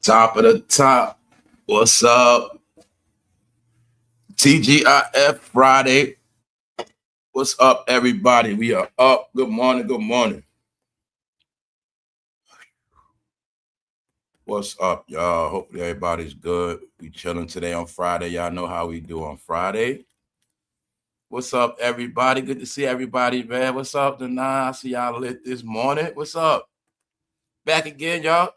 Top of the top. What's up? TGIF Friday. What's up, everybody? We are up. Good morning. Good morning. What's up, y'all? Hopefully everybody's good. We chilling today on Friday. Y'all know how we do on Friday. What's up, everybody? Good to see everybody, man. What's up, Dana? I see y'all lit this morning. What's up? Back again, y'all.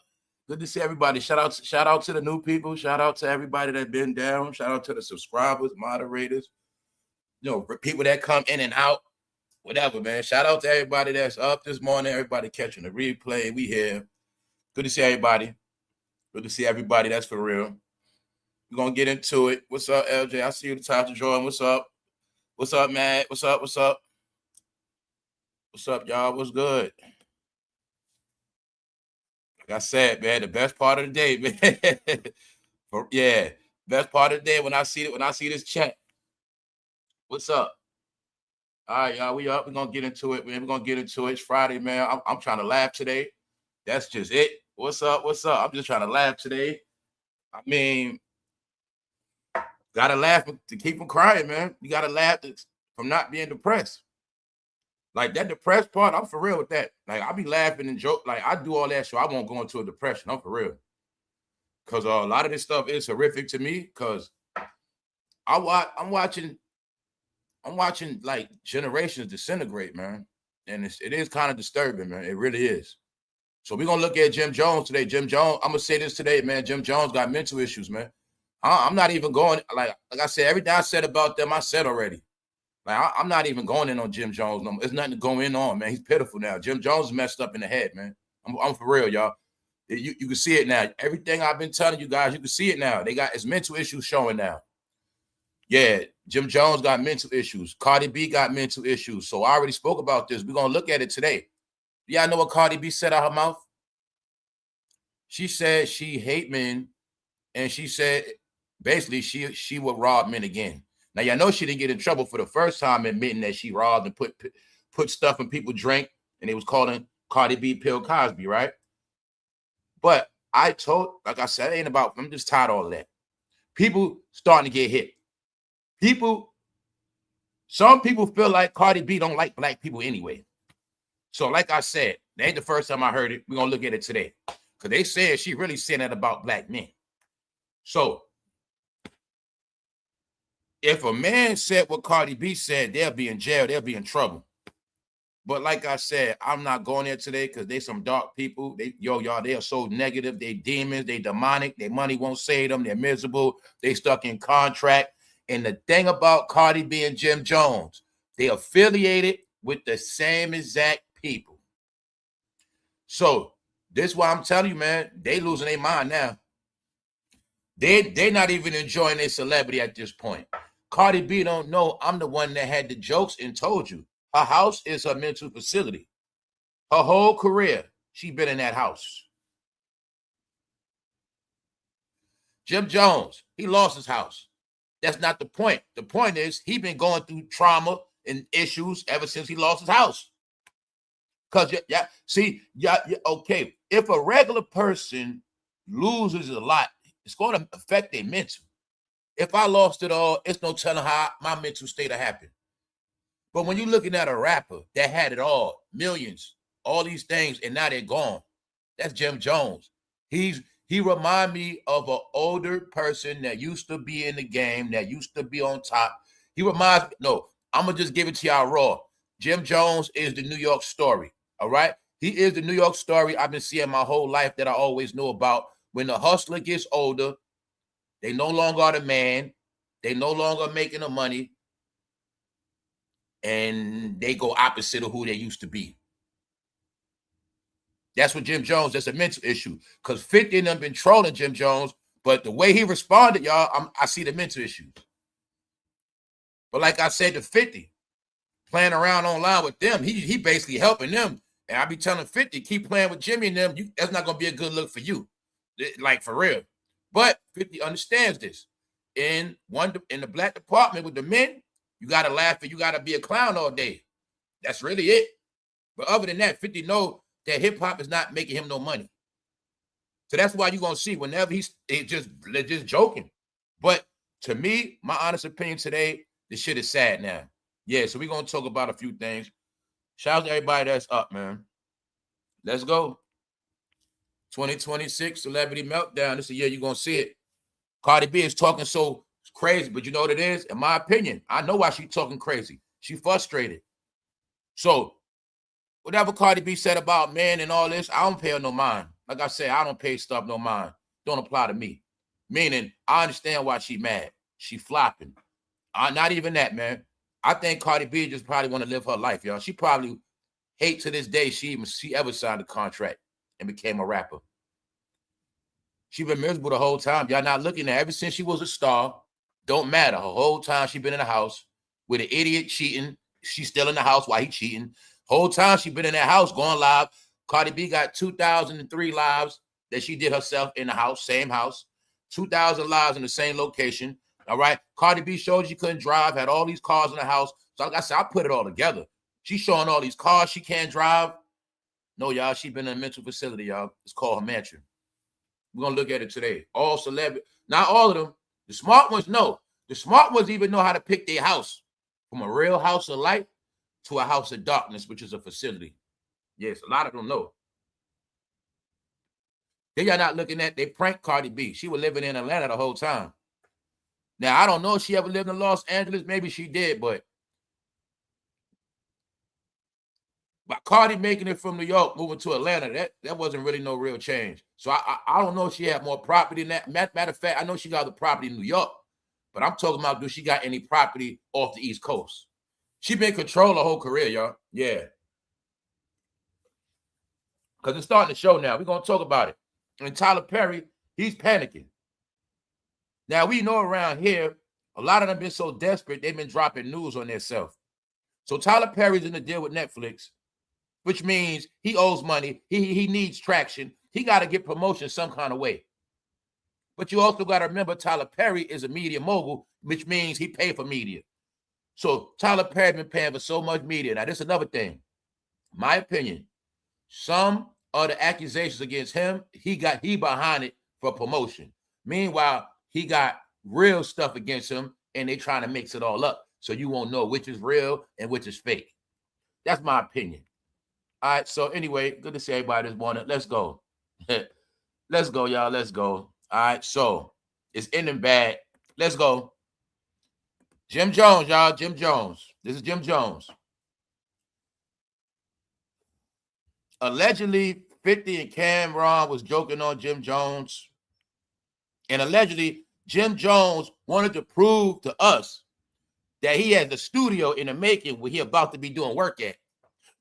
Good to see everybody. Shout out to the new people. Shout out to everybody that been down. Shout out to the subscribers, moderators, people that come in and out, whatever, man. Shout out to everybody that's up this morning. Everybody catching the replay. We here. Good to see everybody. Good to see everybody. That's for real. We're gonna get into it. What's up, LJ? I see you the top to join. What's up? What's up, man? What's up? What's up? What's up, y'all? What's good? Like I said, man, the best part of the day, man. Yeah, best part of the day when I see this chat. What's up? All right, y'all, we up. We're gonna get into it, man. We're gonna get into it. It's Friday, man. I'm trying to laugh today. That's just it. What's up? What's up? I'm just trying to laugh today. I mean, gotta laugh to keep from crying, man. You gotta laugh from not being depressed. Like that depressed part, I'm for real with that. Like I be laughing and joke. Like I do all that, so I won't go into a depression. I'm for real. Cause a lot of this stuff is horrific to me. Cause I'm watching like generations disintegrate, man. And it is kind of disturbing, man. It really is. So we're going to look at Jimjones today. Jimjones, I'm going to say this today, man. Jimjones got mental issues, man. I'm not even going, like I said, everything I said about them, I said already. Like, I'm not even going in on Jimjones no more. There's nothing to go in on, man. He's pitiful now. Jimjones is messed up in the head, man. I'm for real, y'all. You can see it now. Everything I've been telling you guys, you can see it now. They got his mental issues showing now. Yeah, Jimjones got mental issues. Cardi B got mental issues. So I already spoke about this. We're going to look at it today. Y'all know what Cardi B said out her mouth? She said she hate men, and she said basically she would rob men again. Now, y'all know she didn't get in trouble for the first time admitting that she robbed and put stuff in people's drink, and it was calling Cardi B Pill Cosby, right? But like I said, it ain't about, I'm just tired of all of that. People starting to get hit. Some people feel like Cardi B don't like black people anyway. So like I said, that ain't the first time I heard it. We're going to look at it today. Because they said she really said that about black men. So if a man said what Cardi B said, they'll be in jail. They'll be in trouble. But like I said, I'm not going there today because they some dark people. Y'all, they are so negative. They demons. They demonic. Their money won't save them. They're miserable. They stuck in contract. And the thing about Cardi B and Jimjones, they affiliated with the same exact people. So this is why I'm telling you, man, they losing their mind now. They're not even enjoying their celebrity at this point. Cardi B don't know I'm the one that had the jokes and told you. Her house is her mental facility. Her whole career, she been in that house. Jimjones, he lost his house. That's not the point. The point is he been going through trauma and issues ever since he lost his house. Because, okay, if a regular person loses a lot, it's going to affect their mental. If I lost it all, it's no telling how my mental state will happen. But when you're looking at a rapper that had it all, millions, all these things, and now they're gone, that's Jimjones. He remind me of an older person that used to be in the game, that used to be on top. He reminds me, no, I'm going to just give it to y'all raw. Jimjones is the New York Story, all right? He is the New York Story I've been seeing my whole life that I always knew about. When the hustler gets older, they no longer are the man. They no longer making the money. And they go opposite of who they used to be. That's what Jimjones, that's a mental issue. Because 50 and them been trolling Jimjones, but the way he responded, y'all, I see the mental issues. But like I said to 50, playing around online with them, he basically helping them. And I be telling 50, keep playing with Jimmy and them, that's not going to be a good look for you. Like, for real. But 50 understands this. In the black department with the men, you got to laugh and you got to be a clown all day. That's really it. But other than that, 50 know that hip-hop is not making him no money. So that's why you're gonna see whenever he's just joking. But to me, my honest opinion today, this shit is sad now. Yeah, so we're gonna talk about a few things. Shout out to everybody that's up, man. Let's go. 2026 Celebrity Meltdown. This is the year you're gonna see it. Cardi B is talking so crazy, but you know what it is? In my opinion, I know why she's talking crazy. She frustrated. So whatever Cardi B said about men and all this, I don't pay her no mind. Like I said, I don't pay stuff no mind. Don't apply to me. Meaning, I understand why she mad. She flopping. Not even that, man. I think Cardi B just probably want to live her life, y'all. She probably hate to this day she ever signed a contract and became a rapper. She been miserable the whole time. Y'all not looking at ever since she was a star. Don't matter. Her whole time she been in the house with an idiot cheating. She's still in the house while he cheating. Whole time she been in that house going live. Cardi B got 2,003 lives that she did herself in the house, same house. 2,000 lives in the same location. All right. Cardi B showed she couldn't drive, had all these cars in the house. So like I said, I put it all together. She's showing all these cars she can't drive. No, y'all, she been in a mental facility, y'all. It's called her mansion. We're going to look at it today. All celebrity, not all of them. The smart ones, no. The smart ones even know how to pick their house from a real house of light to a house of darkness, which is a facility. Yes, a lot of them know. They y'all not looking at, they pranked Cardi B. She was living in Atlanta the whole time. Now, I don't know if she ever lived in Los Angeles. Maybe she did, but Cardi making it from New York, moving to Atlanta, that wasn't really no real change. So I don't know if she had more property than that. Matter of fact, I know she got the property in New York, but I'm talking about, do she got any property off the East Coast? She been controlling her whole career, y'all. Yeah. Because it's starting to show now. We're going to talk about it. And Tyler Perry, he's panicking. Now, we know around here, a lot of them been so desperate, they've been dropping news on themselves. So Tyler Perry's in the deal with Netflix, which means he owes money. He needs traction. He got to get promotion some kind of way. But you also got to remember Tyler Perry is a media mogul, which means he paid for media. So Tyler Perry been paying for so much media. Now, this is another thing. My opinion, some of the accusations against him, he behind it for promotion. Meanwhile, he got real stuff against him, and they trying to mix it all up so you won't know which is real and which is fake. That's my opinion. All right, so anyway, good to see everybody this morning. Let's go. Let's go, y'all. Let's go. All right, so it's ending bad. Let's go. Jim Jones, y'all. Jim Jones. This is Jim Jones. Allegedly, 50 and Cameron was joking on Jim Jones. And allegedly, Jim Jones wanted to prove to us that he has a studio in the making where he about to be doing work at.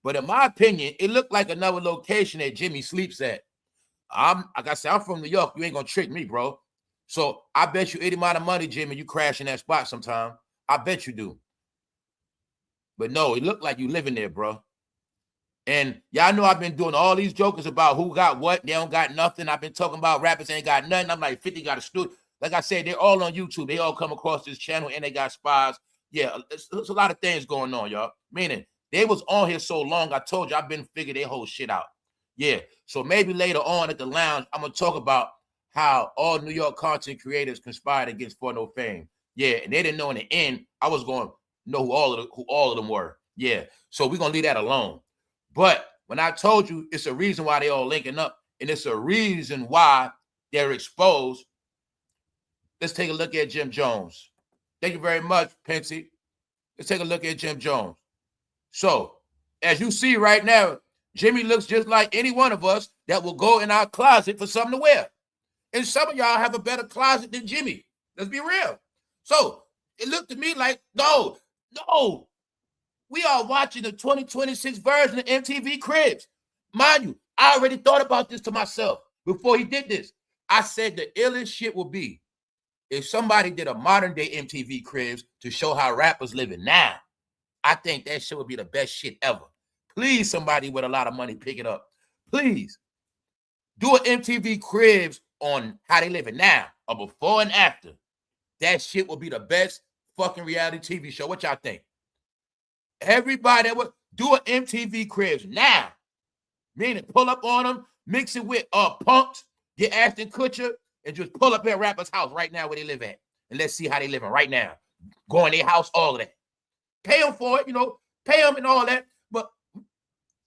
But in my opinion, it looked like another location that Jimmy sleeps at. Like I said, I'm from New York. You ain't gonna trick me, bro. So I bet you any amount of money, Jimmy, you crash in that spot sometime. I bet you do. But no, it looked like you living there, bro. And y'all know I've been doing all these jokers about who got what. They don't got nothing. I've been talking about rappers ain't got nothing. I'm like, 50 got a studio. Like I said, they're all on YouTube. They all come across this channel and they got spies. Yeah, there's a lot of things going on, y'all. Meaning, they was on here so long, I told you I've been figuring their whole shit out. Yeah, so maybe later on at the lounge, I'm going to talk about how all New York content creators conspired against For No Fame. Yeah, and they didn't know in the end, I was going to know who all of them were. Yeah, so we're going to leave that alone. But when I told you it's a reason why they all linking up, and it's a reason why they're exposed, let's take a look at Jim Jones. Thank you very much, Pensy. Let's take a look at Jim Jones. So, as you see right now, Jimmy looks just like any one of us that will go in our closet for something to wear. And some of y'all have a better closet than Jimmy. Let's be real. So, it looked to me like, no. We are watching the 2026 version of MTV Cribs. Mind you, I already thought about this to myself before he did this. I said the illest shit will be if somebody did a modern day MTV Cribs to show how rappers living now. I think that shit would be the best shit ever. Please, somebody with a lot of money, pick it up. Please. Do an MTV Cribs on how they living now, or before and after. That shit will be the best fucking reality TV show. What y'all think? Everybody that would do an MTV Cribs now. Meaning pull up on them, mix it with Punk'd, Get Ashton Kutcher and just pull up at rapper's house right now where they live at. And let's see how they living right now. Go in their house, all of that. Pay them for it, pay them and all that. But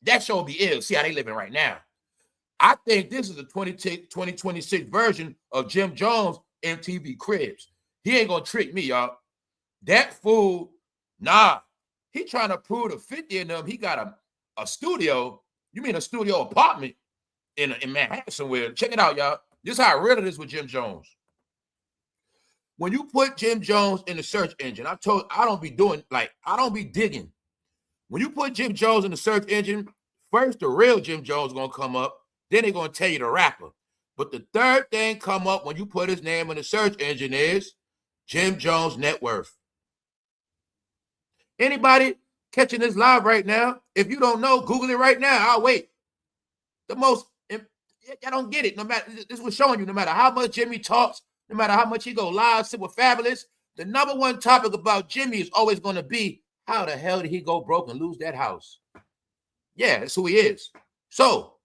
that show will be ill. See how they living right now. I think this is a 2026 version of Jim Jones MTV Cribs. He ain't going to trick me, y'all. That fool, nah. He trying to prove to 50 of them he got a studio. You mean a studio apartment in Manhattan somewhere? Check it out, y'all. This is how real it is with Jim Jones. When you put Jim Jones in the search engine, I don't be digging. When you put Jim Jones in the search engine, first the real Jim Jones is going to come up. Then they're going to tell you the rapper. But the third thing come up when you put his name in the search engine is Jim Jones net worth. Anybody catching this live right now? If you don't know, Google it right now. I'll wait. I don't get it. No matter, this was showing you, no matter how much Jimmy talks, no matter how much he go live, sit with Fabulous, the number one topic about Jimmy is always going to be, how the hell did he go broke and lose that house? Yeah, that's who he is. So,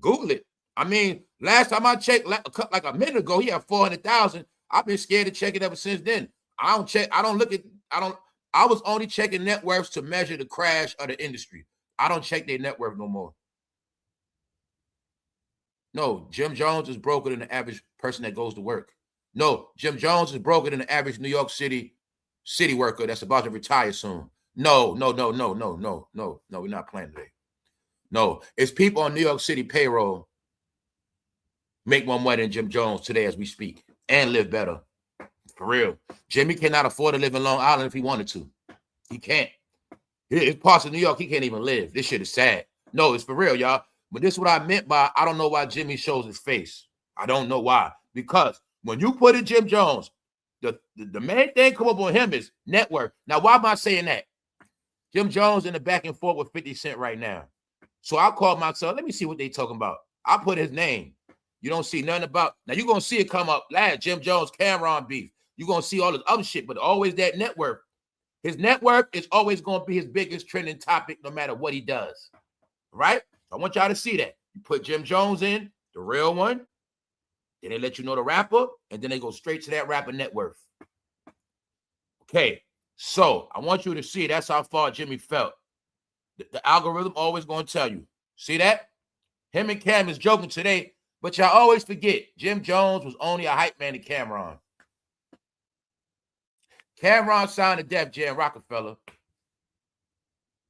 Google it. I mean, last time I checked, like a minute ago, he had 400,000. I've been scared to check it ever since then. I was only checking net worths to measure the crash of the industry. I don't check their net worth no more. No, Jim Jones is broker than the average person that goes to work. No, Jim Jones is broker than the average New York City worker that's about to retire soon. No, we're not playing today. No, it's people on New York City payroll make more money than Jim Jones today as we speak and live better. For real. Jimmy cannot afford to live in Long Island if he wanted to. He can't. It's parts of New York he can't even live. This shit is sad. No, it's for real, y'all. But this is what I meant by I don't know why Jimmy shows his face. I don't know why. Because when you put in Jim Jones, the main thing come up on him is net worth. Now, why am I saying that? Jim Jones in the back and forth with 50 Cent right now. So I called myself, let me see what they talking about. I put his name. You don't see nothing about. Now, you're going to see it come up. Last Jim Jones, Cameron beef. You're going to see all this other shit, but always that net worth. His net worth is always going to be his biggest trending topic no matter what he does. Right? I want y'all to see that. You put Jim Jones in, the real one, then they let you know the rapper, and then they go straight to that rapper net worth. Okay, so I want you to see that's how far Jimmy felt. The algorithm always going to tell you. See that? Him and Cam is joking today, but y'all always forget Jim Jones was only a hype man to Cameron. Cameron signed to Def Jam Rockefeller.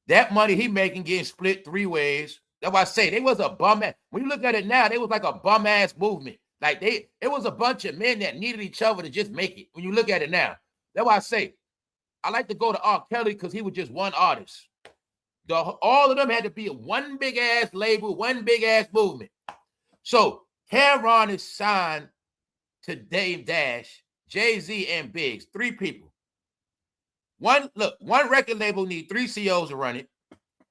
That money he making getting split 3 ways. That's why I say they was a bum ass. When you look at it now, they was like a bum ass movement. Like it was a bunch of men that needed each other to just make it. When you look at it now, that's why I say I like to go to R. Kelly because he was just one artist. All of them had to be one big ass label, one big ass movement. So Cameron is signed to damedash, Jay-Z, and Biggs, 3 people. One record label need 3 CEOs to run it.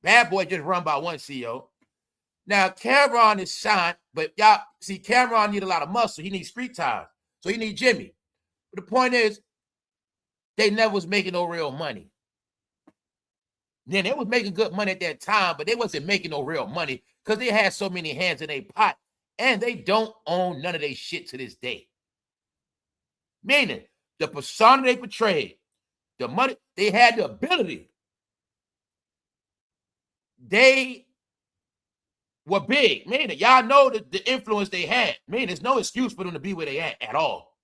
Bad Boy just run by 1 CEO. Now Cameron is signed, but y'all see Cameron need a lot of muscle. He needs street time, so he need Jimmy. But the point is, they never was making no real money. Then they was making good money at that time, but they wasn't making no real money because they had so many hands in their pot, and they don't own none of their shit to this day. Meaning, the persona they portrayed, the money, they had the ability. They were big. Meaning, y'all know the influence they had. Meaning, there's no excuse for them to be where they at all.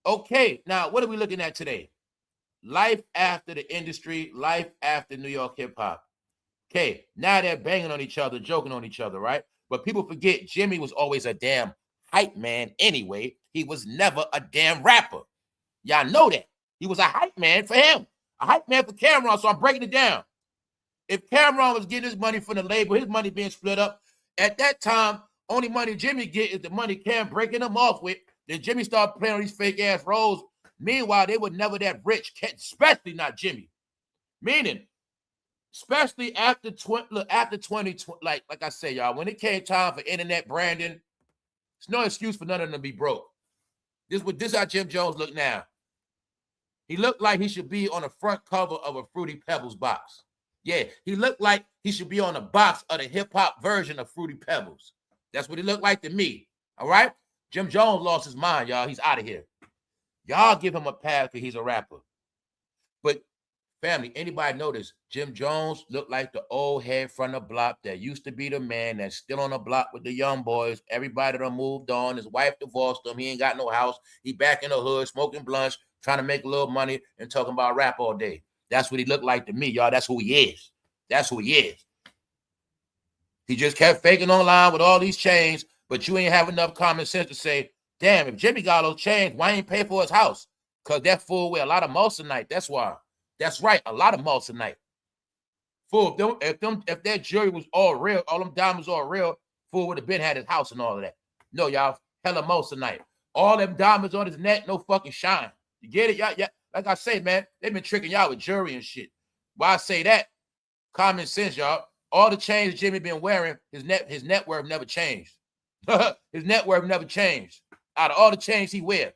Okay, now what are we looking at today? Life after the industry, life after New York hip-hop. Okay, now they're banging on each other, joking on each other, right? But people forget Jimmy was always a damn hype man anyway. He was never a damn rapper. Y'all know that. He was a hype man for him. A hype man for Cameron, so I'm breaking it down. If Cameron was getting his money from the label, his money being split up, at that time, only money Jimmy get is the money Cam breaking him off with. Then Jimmy started playing on these fake-ass roles. Meanwhile, they were never that rich, especially not Jimmy. Meaning, especially after 2020, like I say, y'all, when it came time for internet branding, there's no excuse for none of them to be broke. This how Jim Jones look now. He looked like he should be on the front cover of a Fruity Pebbles box. Yeah, he looked like he should be on the box of the hip-hop version of Fruity Pebbles. That's what he looked like to me. All right? Jim Jones lost his mind, y'all. He's out of here. Y'all give him a pass because he's a rapper. But family, anybody notice Jim Jones looked like the old head from the block that used to be the man that's still on the block with the young boys. Everybody done moved on. His wife divorced him. He ain't got no house. He back in the hood smoking blunts, trying to make a little money and talking about rap all day. That's what he looked like to me, y'all. That's who he is. That's who he is. He just kept faking online with all these chains, but you ain't have enough common sense to say, damn, if Jimmy got those chains, why ain't pay for his house? Because that fool with a lot of moissanite. That's why. That's right, a lot of moissanite. Fool, if that jewelry was all real, all them diamonds all real, fool would have been had his house and all of that. No, y'all, hella moissanite. All them diamonds on his neck, no fucking shine. You get it? Y'all, like I say, man, they've been tricking y'all with jewelry and shit. Why I say that? Common sense, y'all. All the chains Jimmy been wearing, his net worth never changed. His net worth never changed. Out of all the chains he wear,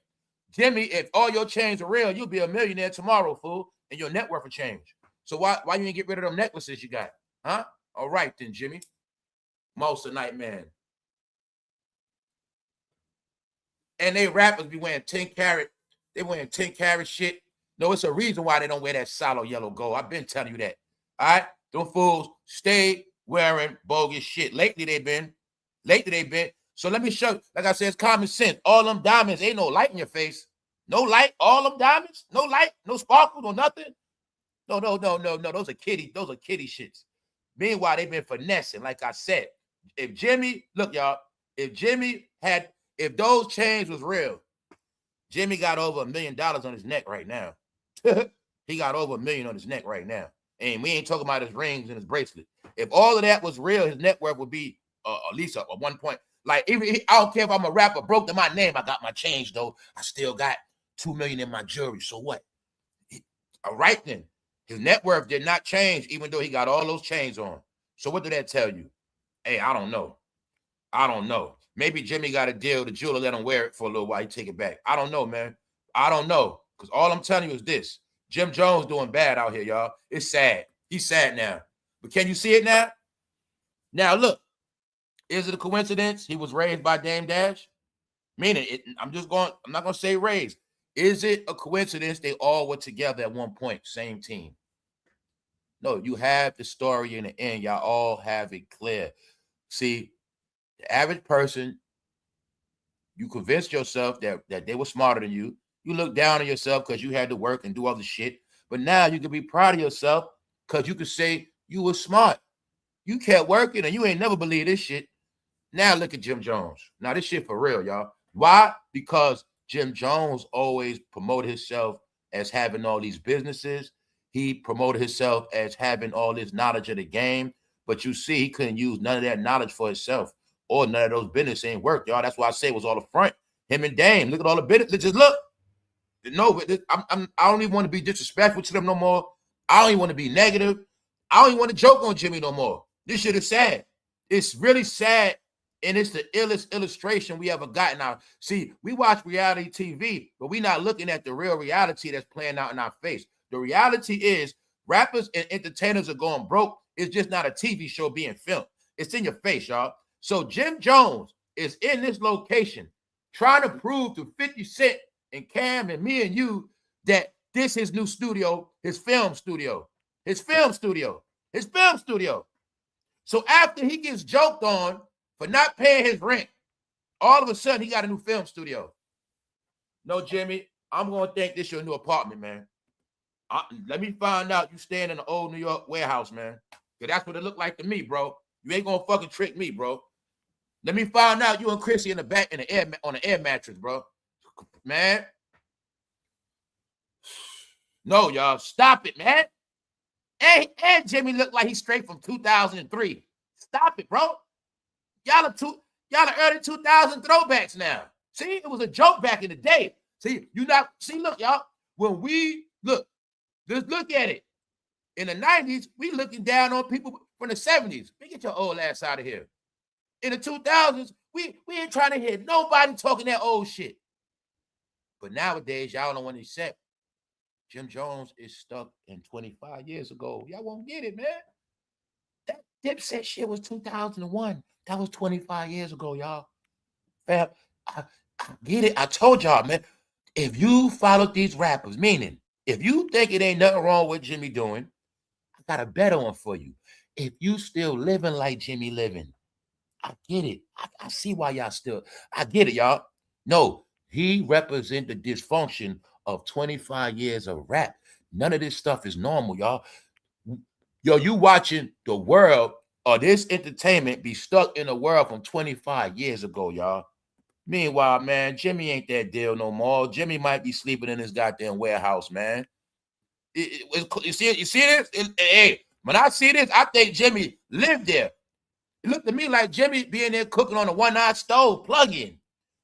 Jimmy, if all your chains are real, you'll be a millionaire tomorrow, fool, and your net worth will change. So why you ain't get rid of them necklaces you got? Huh? All right then, Jimmy. Moissanite man. And they rappers be wearing 10 carat. They wearing 10 carat shit. No, it's a reason why they don't wear that solid yellow gold. I've been telling you that. All right? Them fools stay wearing bogus shit. Lately they've been. So let me show you. Like I said, it's common sense. All them diamonds, ain't no light in your face. No light. All them diamonds, no light, no sparkle, no nothing. No. Those are kitty shits. Meanwhile, they've been finessing. Like I said, if Jimmy, look, y'all, if those chains was real, Jimmy got over $1 million on his neck right now. He got over $1 million on his neck right now. And we ain't talking about his rings and his bracelet. If all of that was real, his net worth would be at least a 1 point. Like, even I don't care if I'm a rapper, broke to my name. I got my change, though. I still got $2 million in my jewelry. So what? All right, then. His net worth did not change, even though he got all those chains on. So what did that tell you? Hey, I don't know. Maybe Jimmy got a deal. The jeweler let him wear it for a little while. He take it back. I don't know, man. I don't know. Because all I'm telling you is this. Jim Jones doing bad out here, y'all. It's sad. He's sad now. But can you see it now? Now, look. Is it a coincidence he was raised by damedash? Meaning, I'm not going to say raised. Is it a coincidence they all were together at one point, same team? No, you have the story in the end. Y'all all have it clear. See, the average person, you convinced yourself that they were smarter than you. You look down on yourself because you had to work and do all the shit. But now you can be proud of yourself because you can say you were smart. You kept working and you ain't never believed this shit. Now look at Jim Jones. Now this shit for real, y'all. Why? Because Jim Jones always promoted himself as having all these businesses. He promoted himself as having all this knowledge of the game. But you see, he couldn't use none of that knowledge for himself. Or none of those business ain't work, y'all. That's why I say it was all the front. Him and Dame. Look at all the business. Just look. No, I don't even want to be disrespectful to them no more. I don't even want to be negative. I don't even want to joke on Jimmy no more. This shit is sad. It's really sad, and it's the illest illustration we ever gotten out. See, we watch reality TV, but we're not looking at the real reality that's playing out in our face. The reality is rappers and entertainers are going broke. It's just not a TV show being filmed. It's in your face, y'all. So Jim Jones is in this location trying to prove to 50 Cent and Cam and me and you that this is his new studio, his film studio. So after he gets joked on for not paying his rent, all of a sudden he got a new film studio. No, Jimmy, I'm going to think this your new apartment, man. Let me find out you staying in the old New York warehouse, man. Because that's what it looked like to me, bro. You ain't going to fucking trick me, bro. Let me find out you and Chrissy in the back on the air mattress, bro. Man. No, y'all. Stop it, man. And Jimmy looked like he's straight from 2003. Stop it, bro. Y'all are early 2000 throwbacks now. See, it was a joke back in the day. Look, y'all. When we look, just look at it. In the 90s, we looking down on people from the 70s. Man, get your old ass out of here. In the 2000s, we ain't trying to hear nobody talking that old shit. But nowadays, y'all don't want to accept Jim Jones is stuck in 25 years ago. Y'all won't get it, man. Dipset shit was 2001. That was 25 years ago, y'all. Fam, I get it. I told y'all, man. If you follow these rappers, meaning if you think it ain't nothing wrong with Jimmy doing, I got a better one for you. If you still living like Jimmy living, I get it. I see why y'all still. I get it, y'all. No, he represent the dysfunction of 25 years of rap. None of this stuff is normal, y'all. Yo, you watching the world or this entertainment be stuck in a world from 25 years ago, y'all. Meanwhile, man, Jimmy ain't that deal no more. Jimmy might be sleeping in his goddamn warehouse, man. You see this? Hey, when I see this, I think Jimmy lived there. It looked to me like Jimmy being there cooking on a one-night stove, plug-in.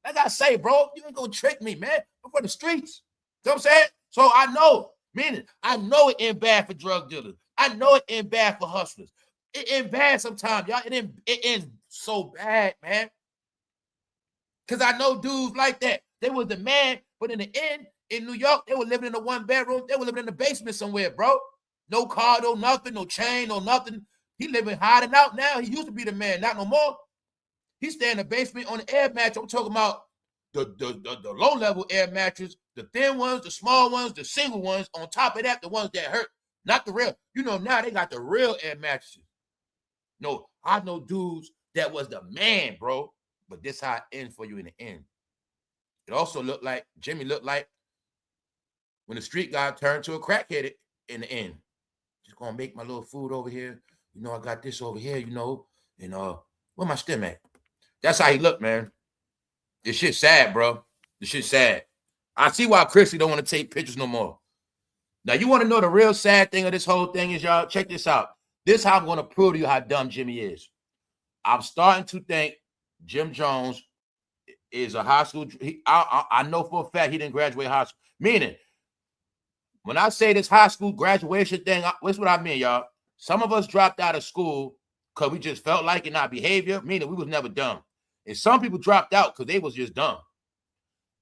Like I say, bro, you ain't gonna trick me, man. I'm for the streets. You know what I'm saying? So I know, meaning I know it ain't bad for drug dealers. I know it ain't bad for hustlers. It ain't bad sometimes, y'all. It ain't so bad, man. Because I know dudes like that. They was the man, but in the end, in New York, they were living in a one-bedroom. They were living in the basement somewhere, bro. No car, no nothing, no chain, no nothing. He living hiding out now. He used to be the man, not no more. He stay in the basement on the air mattress. I'm talking about the low-level air mattress, the thin ones, the small ones, the single ones. On top of that, the ones that hurt. Not the real. You know, now they got the real air mattresses. No, I know dudes that was the man, bro. But this how it ends for you in the end. It also looked like Jimmy looked like when the street guy turned to a crackhead in the end. Just gonna make my little food over here. You know, I got this over here, you know, and where my stem at? That's how he looked, man. This shit sad, bro. This shit sad. I see why Chrissy don't want to take pictures no more. Now, you want to know the real sad thing of this whole thing is, y'all, check this out. This is how I'm going to prove to you how dumb Jimmy is. I'm starting to think Jimjones is a high school. I know for a fact he didn't graduate high school. Meaning, when I say this high school graduation thing, what's what I mean, y'all? Some of us dropped out of school because we just felt like in our behavior, meaning we was never dumb. And some people dropped out because they was just dumb.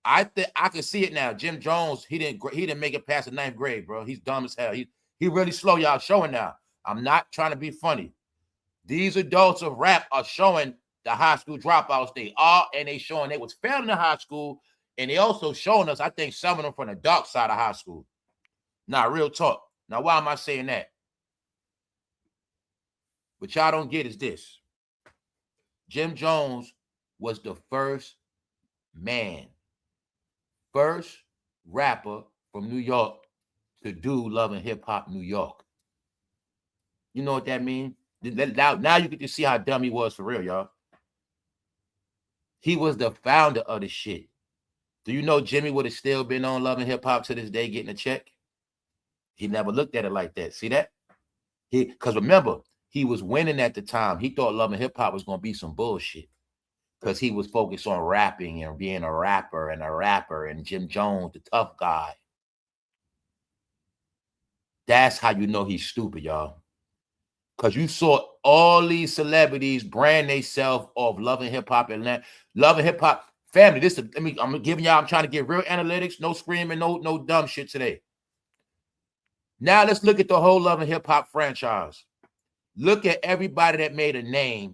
I can see it now. Jimjones, he didn't make it past the 9th grade, bro. He's dumb as hell. He really slow, y'all, showing now. I'm not trying to be funny. These adults of rap are showing the high school dropouts they are, and they showing they was failing in high school, and they also showing us, I think, some of them from the dark side of high school. Now, real talk. Now, why am I saying that? What y'all don't get is this. Jimjones was the first rapper from New York to do Love and Hip Hop New York. You know what that means? Now you get to see how dumb he was for real, y'all. He was the founder of the shit. Do you know Jimmy would have still been on Love and Hip Hop to this day getting a check? He never looked at it like that. See that? Because remember, he was winning at the time. He thought Love and Hip Hop was going to be some bullshit because he was focused on rapping and being a rapper and Jimjones, the tough guy. That's how you know he's stupid, y'all. Because you saw all these celebrities brand themselves off Love and Hip Hop and Love and Hip Hop family. I'm giving y'all, I'm trying to get real analytics, no screaming, no dumb shit today. Now let's look at the whole Love and Hip Hop franchise. Look at everybody that made a name,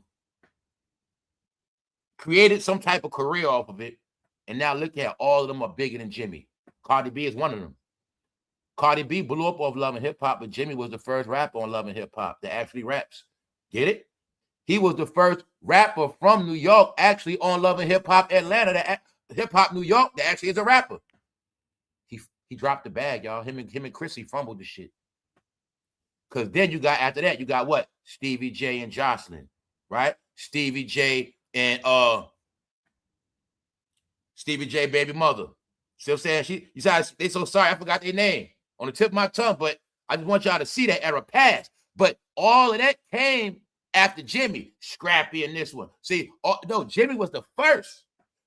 created some type of career off of it, and now look at all of them are bigger than Jimmy. Cardi B is one of them. Cardi B blew up off Love and Hip Hop, but Jimmy was the first rapper on Love and Hip Hop that actually raps. Get it? He was the first rapper from New York actually on Love and Hip Hop Atlanta, Hip Hop New York, that actually is a rapper. He dropped the bag, y'all. Him and Chrissy fumbled the shit. Because then you got, after that, you got what? Stevie J and Jocelyn, right? Stevie J and Stevie J baby mother. Still saying they so sorry I forgot their name on the tip of my tongue, but I just want y'all to see that era pass. But all of that came after Jimmy, Scrappy and this one. See, no, Jimmy was the first.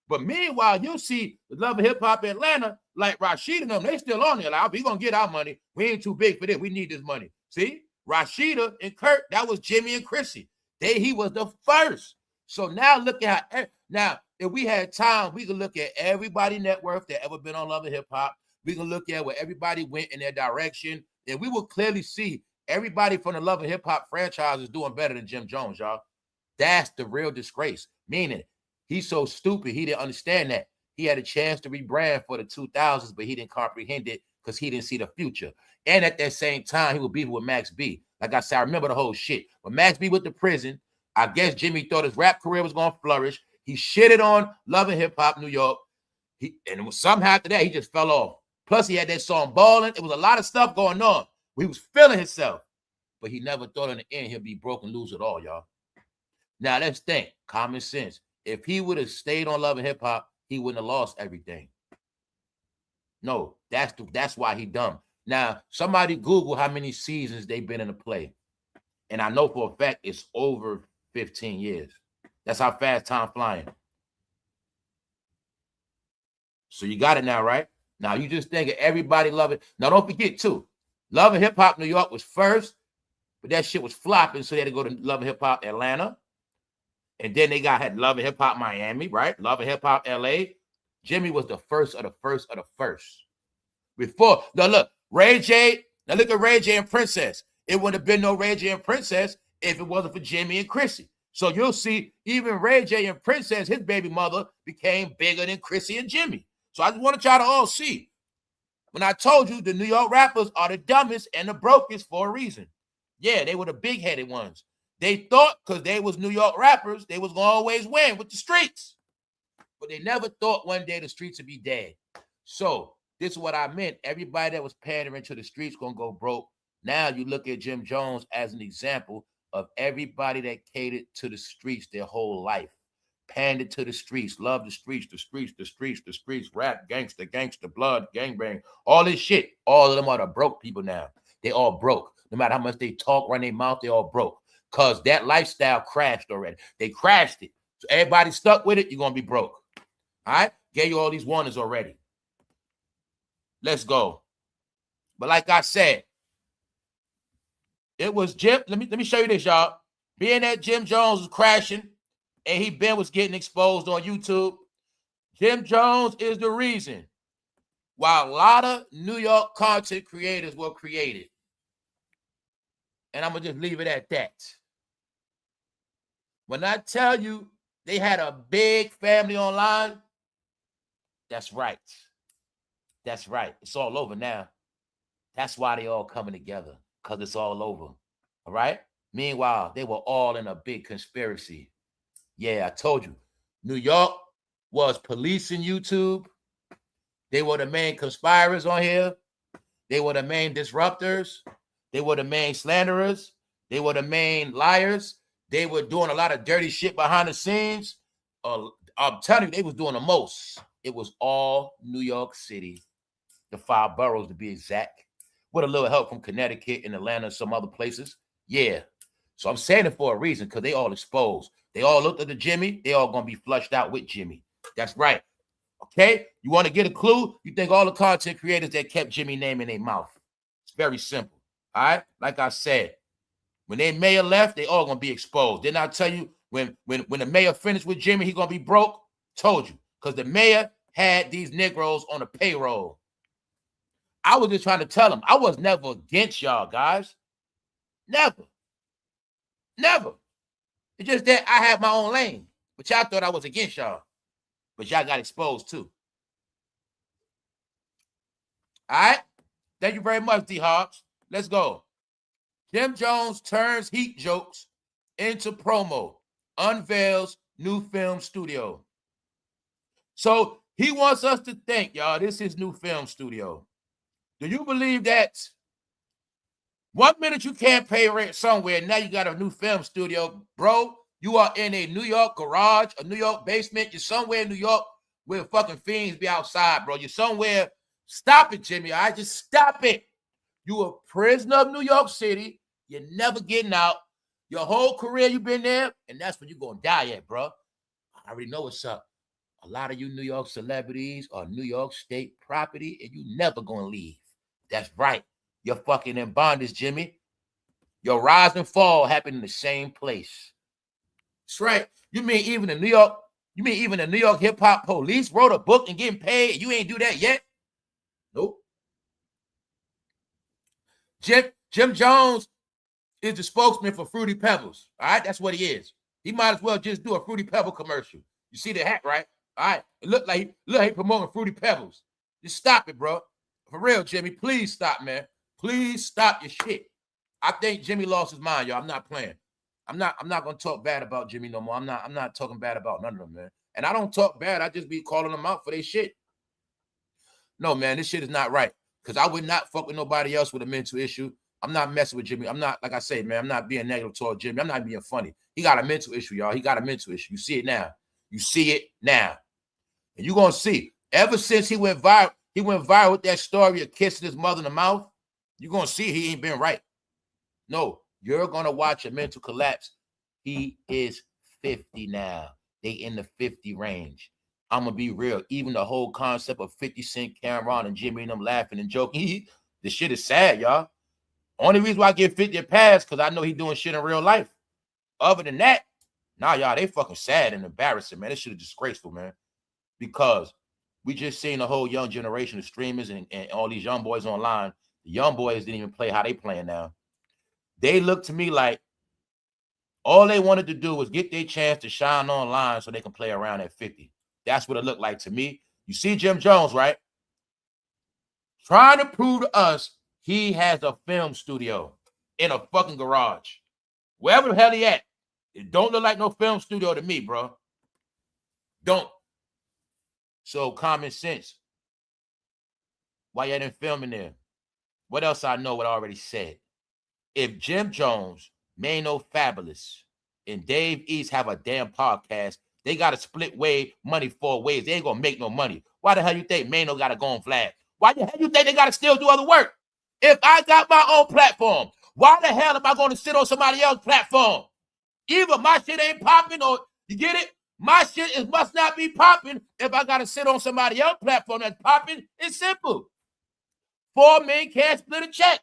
But meanwhile, you see the Love and Hip Hop Atlanta, like Rashida and them, they still on there. Like, we gonna get our money. We ain't too big for this. We need this money. See, Rashida and Kurt, that was Jimmy and Chrissy. He was the first. So now look at how, if we had time, we could look at everybody net worth that ever been on Love and Hip Hop. We can look at where everybody went in their direction, and we will clearly see Everybody from the Love and Hip Hop franchise is doing better than Jim Jones, y'all. That's the real disgrace. Meaning, he's so stupid, he didn't understand that. He had a chance to rebrand for the 2000s, but he didn't comprehend it because he didn't see the future. And at that same time, he was beefing with Max B. Like I said, I remember the whole shit. When Max B went to prison, I guess Jimmy thought his rap career was going to flourish. He shitted on Love and Hip Hop New York. And it was somehow after that, he just fell off. Plus, he had that song Ballin'. It was a lot of stuff going on. He was feeling himself. But he never thought in the end he'd be broke and lose it all, y'all. Now, let's think. Common sense. If he would have stayed on Love and Hip Hop, he wouldn't have lost everything. No, that's why he dumb. Now, somebody Google how many seasons they've been in a play. And I know for a fact it's over 15 years. That's how fast time flying. So you got it now, right? Now, you just think of everybody love it. Now, don't forget, too, Love and Hip Hop New York was first, but that shit was flopping, so they had to go to Love and Hip Hop Atlanta. And then they had Love and Hip Hop Miami, right? Love and Hip Hop LA. Jimmy was the first of the first of the first. Before, now look, Ray J, now look at Ray J and Princess. It wouldn't have been no Ray J and Princess if it wasn't for Jimmy and Chrissy. So you'll see even Ray J and Princess, his baby mother, became bigger than Chrissy and Jimmy. So I just wanted y'all to all see. When I told you the New York rappers are the dumbest and the brokest for a reason. Yeah, they were the big-headed ones. They thought because they was New York rappers, they was going to always win with the streets. But they never thought one day the streets would be dead. So this is what I meant. Everybody that was pandering to the streets going to go broke. Now you look at Jim Jones as an example of everybody that catered to the streets their whole life. Pandered to the streets, love the streets, the streets, the streets, the streets, rap, gangster, blood, gangbang, all this shit. All of them are the broke people now. They all broke. No matter how much they talk, run their mouth, they all broke. Because that lifestyle crashed already. They crashed it. So everybody stuck with it, you're going to be broke. All right? Gave you all these warnings already. Let's go. But like I said, it was Jim. Let me show you this, y'all. Being that Jim Jones was crashing and was getting exposed on YouTube, Jim Jones is the reason why a lot of New York content creators were created. And I'm going to just leave it at that. When I tell you they had a big family online, that's right. That's right. It's all over now. That's why they all coming together, because it's all over. All right? Meanwhile, they were all in a big conspiracy. Yeah, I told you. New York was policing YouTube. They were the main conspirators on here. They were the main disruptors. They were the main slanderers. They were the main liars. They were doing a lot of dirty shit behind the scenes. I'm telling you, they was doing the most. It was all New York City, the 5 boroughs to be exact, with a little help from Connecticut and Atlanta and some other places. Yeah. So I'm saying it for a reason, because they all exposed. They all looked at the Jimmy. They all going to be flushed out with Jimmy. That's right. Okay? You want to get a clue? You think all the content creators that kept Jimmy name in their mouth. It's very simple. All right? Like I said, when they mayor left, they all going to be exposed. Didn't I tell you when the mayor finished with Jimmy, he going to be broke? Told you. Because the mayor had these Negroes on the payroll. I was just trying to tell them, I was never against y'all, guys. Never. Never. It's just that I had my own lane. But y'all thought I was against y'all. But y'all got exposed too. All right? Thank you very much, D-Hobbs. Let's go. Jim Jones turns heat jokes into promo. Unveils new film studio. So he wants us to think, y'all, this is his new film studio. Do you believe that 1 minute you can't pay rent somewhere, now you got a new film studio? Bro, you are in a New York garage, a New York basement. You're somewhere in New York where fucking fiends be outside, bro. You're somewhere. Stop it, Jimmy. All right, just stop it. You a prisoner of New York City. You're never getting out. Your whole career you've been there, and that's when you're going to die at, bro. I already know what's up. A lot of you New York celebrities are New York state property, and you never going to leave. That's right. You're fucking in bondage, Jimmy. Your rise and fall happened in the same place. That's right. You mean even the New York hip hop police wrote a book and getting paid, and you ain't do that yet? Nope. Jim Jones is the spokesman for Fruity Pebbles. All right, that's what he is. He might as well just do a Fruity Pebble commercial. You see the hat, right? All right, it look like he promoting Fruity Pebbles. Just stop it, bro. For real, Jimmy. Please stop, man. Please stop your shit. I think Jimmy lost his mind, y'all. I'm not playing. I'm not gonna talk bad about Jimmy no more. I'm not talking bad about none of them, man. And I don't talk bad. I just be calling them out for their shit. No, man, this shit is not right. Because I would not fuck with nobody else with a mental issue. I'm not messing with Jimmy. I'm not, like I say, man, I'm not being negative toward Jimmy. I'm not being funny. He got a mental issue, y'all. He got a mental issue. You see it now. You see it now. And you're gonna see. Ever since he went viral with that story of kissing his mother in the mouth, you're gonna see he ain't been right. No, you're gonna watch a mental collapse. He is 50 now. They in the 50 range. I'm gonna be real. Even the whole concept of 50 Cent, Cameron, and Jimmy and them laughing and joking, this shit is sad, y'all. Only reason why I give 50 a pass because I know he doing shit in real life. Other than that, nah, y'all, they fucking sad and embarrassing, man. This shit is disgraceful, man. Because we just seen the whole young generation of streamers and all these young boys online. The young boys didn't even play how they playing now. They look to me like all they wanted to do was get their chance to shine online so they can play around at 50. That's what it looked like to me. You see Jimjones, right? Trying to prove to us he has a film studio in a fucking garage. Wherever the hell he at. It don't look like no film studio to me, bro. Don't. So common sense. Why you didn't film in there? What else I know what I already said? If Jimjones, Mano Fabulous, and Dave East have a damn podcast, they got to split money 4 ways. They ain't going to make no money. Why the hell you think Mano got to go on Vlad? Why the hell you think they got to still do other work? If I got my own platform, why the hell am I going to sit on somebody else's platform? Either my shit ain't popping or, you get it? My shit must not be popping if I got to sit on somebody else's platform that's popping. It's simple. 4 men can't split a check.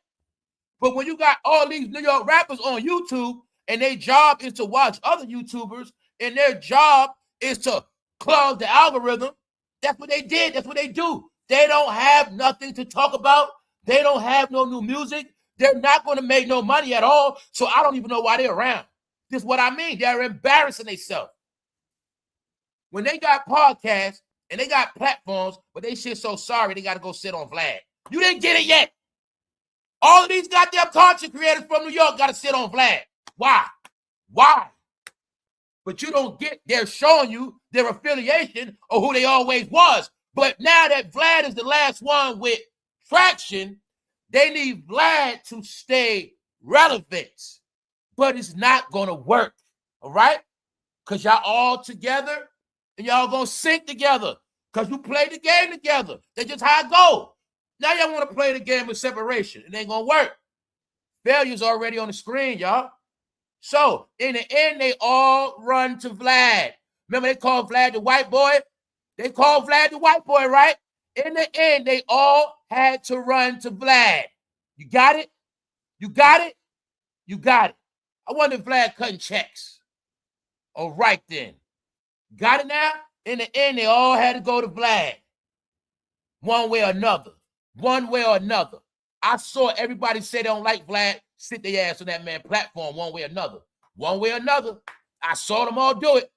But when you got all these New York rappers on YouTube and their job is to watch other YouTubers and their job is to clog the algorithm, that's what they did. That's what they do. They don't have nothing to talk about. They don't have no new music. They're not going to make no money at all. So I don't even know why they're around. This is what I mean. They're embarrassing themselves. When they got podcasts and they got platforms, but they shit so sorry they got to go sit on Vlad. You didn't get it yet. All of these goddamn content creators from New York got to sit on Vlad. Why? Why? But you don't get, they're showing you their affiliation or who they always was. But now that Vlad is the last one with traction, they need Vlad to stay relevant. But it's not going to work. All right? Because y'all all together and y'all going to sync together. Because you play the game together. That's just how it go. Now y'all want to play the game of separation. It ain't going to work. Failure's already on the screen, y'all. So, in the end, they all run to Vlad. Remember they called Vlad the white boy? They called Vlad the white boy, right? In the end, they all had to run to Vlad. You got it? You got it? You got it. I wonder if Vlad cutting checks. All right, then. Got it now? In the end, they all had to go to Vlad. One way or another. One way or another. I saw everybody say they don't like Vlad, sit their ass on that man platform one way or another. One way or another. I saw them all do it.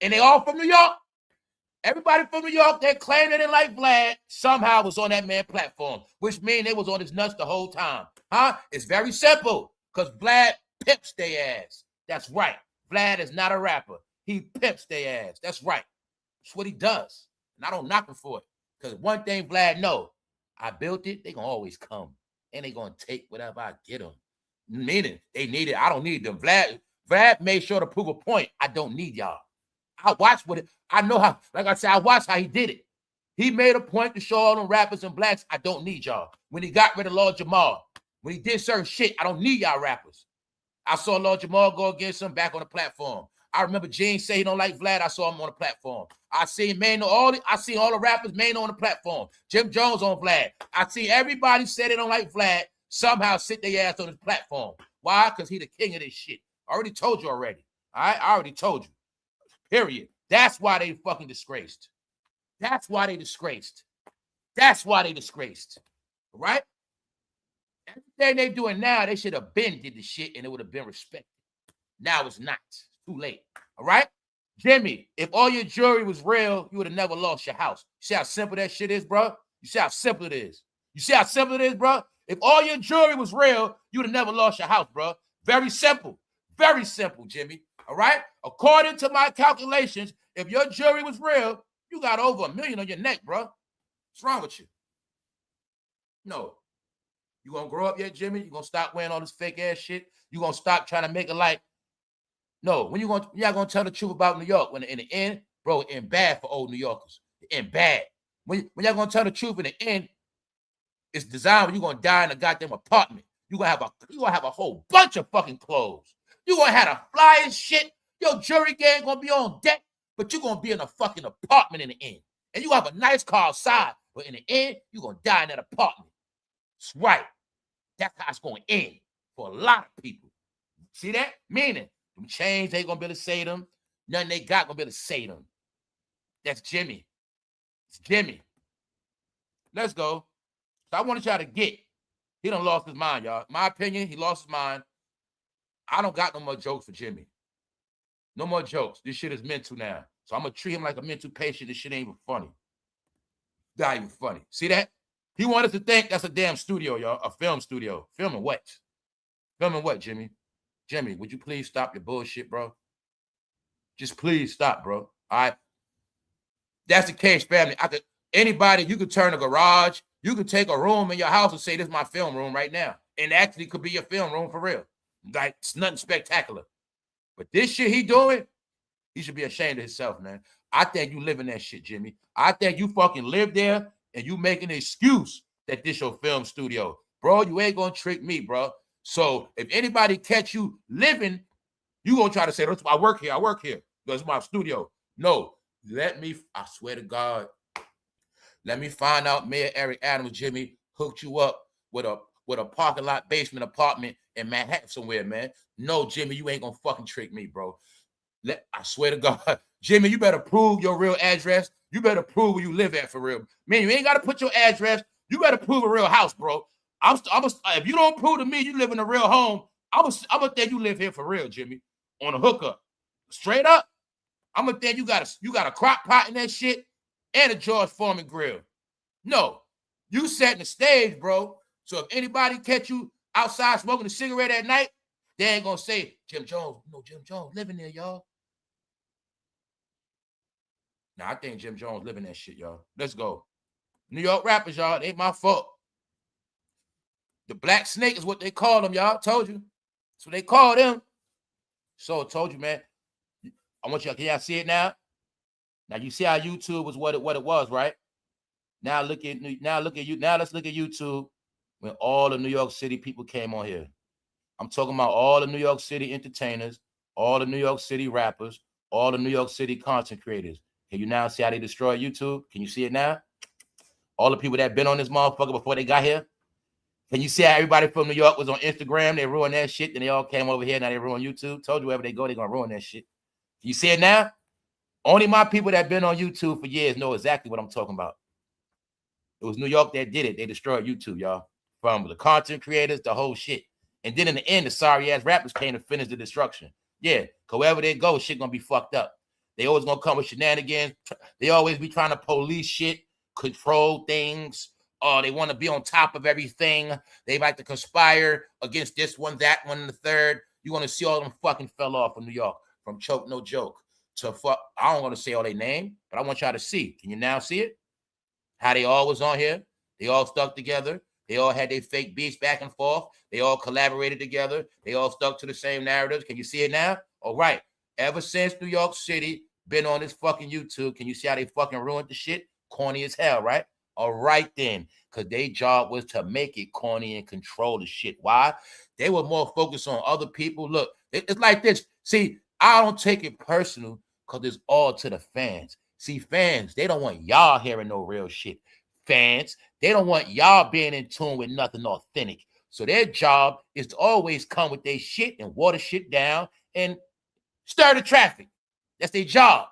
And they all from New York. Everybody from New York that claimed they didn't like Vlad somehow was on that man platform, which means they was on his nuts the whole time. Huh? It's very simple because Vlad pimps their ass. That's right. Vlad is not a rapper. He pimps their ass. That's right. That's what he does. And I don't knock him for it. Because one thing Vlad know, I built it, they going to always come. And they going to take whatever I get them. Meaning, they need it. I don't need them. Vlad made sure to prove a point. I don't need y'all. I watched what it. I know how, like I said, I watched how he did it. He made a point to show all them rappers and blacks, I don't need y'all. When he got rid of Lord Jamal, when he did certain shit, I don't need y'all rappers. I saw Lord Jamal go against him back on the platform. I remember Gene say he don't like Vlad. I saw him on the platform. I seen Mano, all the rappers, Mano on the platform. Jimjones on Vlad. I see everybody say they don't like Vlad, somehow sit their ass on his platform. Why? Because he the king of this shit. I already told you already. All right? I already told you. Period. That's why they fucking disgraced. That's why they disgraced. That's why they disgraced. All right? Everything they doing now, they should have been did the shit and it would have been respected. Now it's not. It's too late. All right? Jimmy, if all your jewelry was real, you would have never lost your house. You see how simple that shit is, bro? You see how simple it is? You see how simple it is, bro? If all your jewelry was real, you would have never lost your house, bro. Very simple. Very simple, Jimmy. All right? According to my calculations, if your jewelry was real, you got over $1 million on your neck, bro. What's wrong with you? No. You gonna grow up yet, Jimmy? You gonna stop wearing all this fake ass shit? You gonna stop trying to make it like? No. When you're not gonna tell the truth about New York. When in the end, bro, it end bad for old New Yorkers. It end bad. When y'all gonna tell the truth in the end, it's designed when you're gonna die in a goddamn apartment. You're gonna have a whole bunch of fucking clothes. You're gonna have a fly and shit. Your jewelry game gonna be on deck, but you're gonna be in a fucking apartment in the end. And you have a nice car outside, but in the end, you're gonna die in that apartment. That's right. That's how it's going to end for a lot of people. See that? Meaning, them chains ain't going to be able to say them. Nothing they got going to be able to say them. That's Jimmy. It's Jimmy. Let's go. So I wanted y'all to get. He done lost his mind, y'all. My opinion, he lost his mind. I don't got no more jokes for Jimmy. No more jokes. This shit is mental now. So I'm going to treat him like a mental patient. This shit ain't even funny. Not even funny. See that? He wanted to think that's a damn studio, y'all. A film studio. Filming what? Filming what, Jimmy? Jimmy, would you please stop your bullshit, bro? Just please stop, bro. All right? That's the case, family. Anybody, you could turn a garage. You could take a room in your house and say, this is my film room right now. And actually could be your film room for real. Like, it's nothing spectacular. But this shit he doing, he should be ashamed of himself, man. I think you live in that shit, Jimmy. I think you fucking live there. And you make an excuse that this your film studio. Bro, you ain't gonna trick me, bro. So if anybody catch you living, you gonna try to say, I work here. That's my studio. No, I swear to God, let me find out Mayor Eric Adams, Jimmy, hooked you up with a parking lot basement apartment in Manhattan somewhere, man. No, Jimmy, you ain't gonna fucking trick me, bro. I swear to God, Jimmy, you better prove your real address. You better prove where you live at for real. Man, you ain't got to put your address. You better prove a real house, bro. If you don't prove to me you live in a real home, I'm going to think you live here for real, Jimmy, on a hookup. Straight up, I'm going to think you got a crock pot in that shit and a George Foreman grill. No, you setting the stage, bro. So if anybody catch you outside smoking a cigarette at night, they ain't going to say, Jim Jones living there, y'all. Now, I think Jim Jones living that shit, y'all. Let's go. New York rappers, y'all. It ain't my fault. The Black Snake is what they call them, y'all. Told you. That's what they call them. So I told you, man. I want y'all, can y'all see it now? Now you see how YouTube was what it was, right? Now let's look at YouTube when all the New York City people came on here. I'm talking about all the New York City entertainers, all the New York City rappers, all the New York City content creators. Can you now see how they destroy YouTube? Can you see it now? All the people that been on this motherfucker before they got here. Can you see how everybody from New York was on Instagram? They ruined that shit. Then they all came over here. Now they ruin YouTube. Told you wherever they go, they're going to ruin that shit. Can you see it now? Only my people that been on YouTube for years know exactly what I'm talking about. It was New York that did it. They destroyed YouTube, y'all. From the content creators, the whole shit. And then in the end, the sorry-ass rappers came to finish the destruction. Yeah, wherever they go, shit going to be fucked up. They always gonna come with shenanigans. They always be trying to police shit, control things. They want to be on top of everything. They like to conspire against this one, that one, and the third. You want to see all them fucking fell off from New York, from Choke No Joke to fuck. I don't want to say all their name, but I want y'all to see. Can you now see it? How they all was on here. They all stuck together. They all had their fake beats back and forth. They all collaborated together. They all stuck to the same narratives. Can you see it now? All right. Ever since New York City been on this fucking YouTube, can you see how they fucking ruined the shit? Corny as hell, right? All right then, because their job was to make it corny and control the shit. Why? They were more focused on other people. Look, it's like this. See, I don't take it personal because it's all to the fans. See, fans, they don't want y'all hearing no real shit. Fans, they don't want y'all being in tune with nothing authentic. So their job is to always come with their shit and water shit down and stir the traffic. That's their job.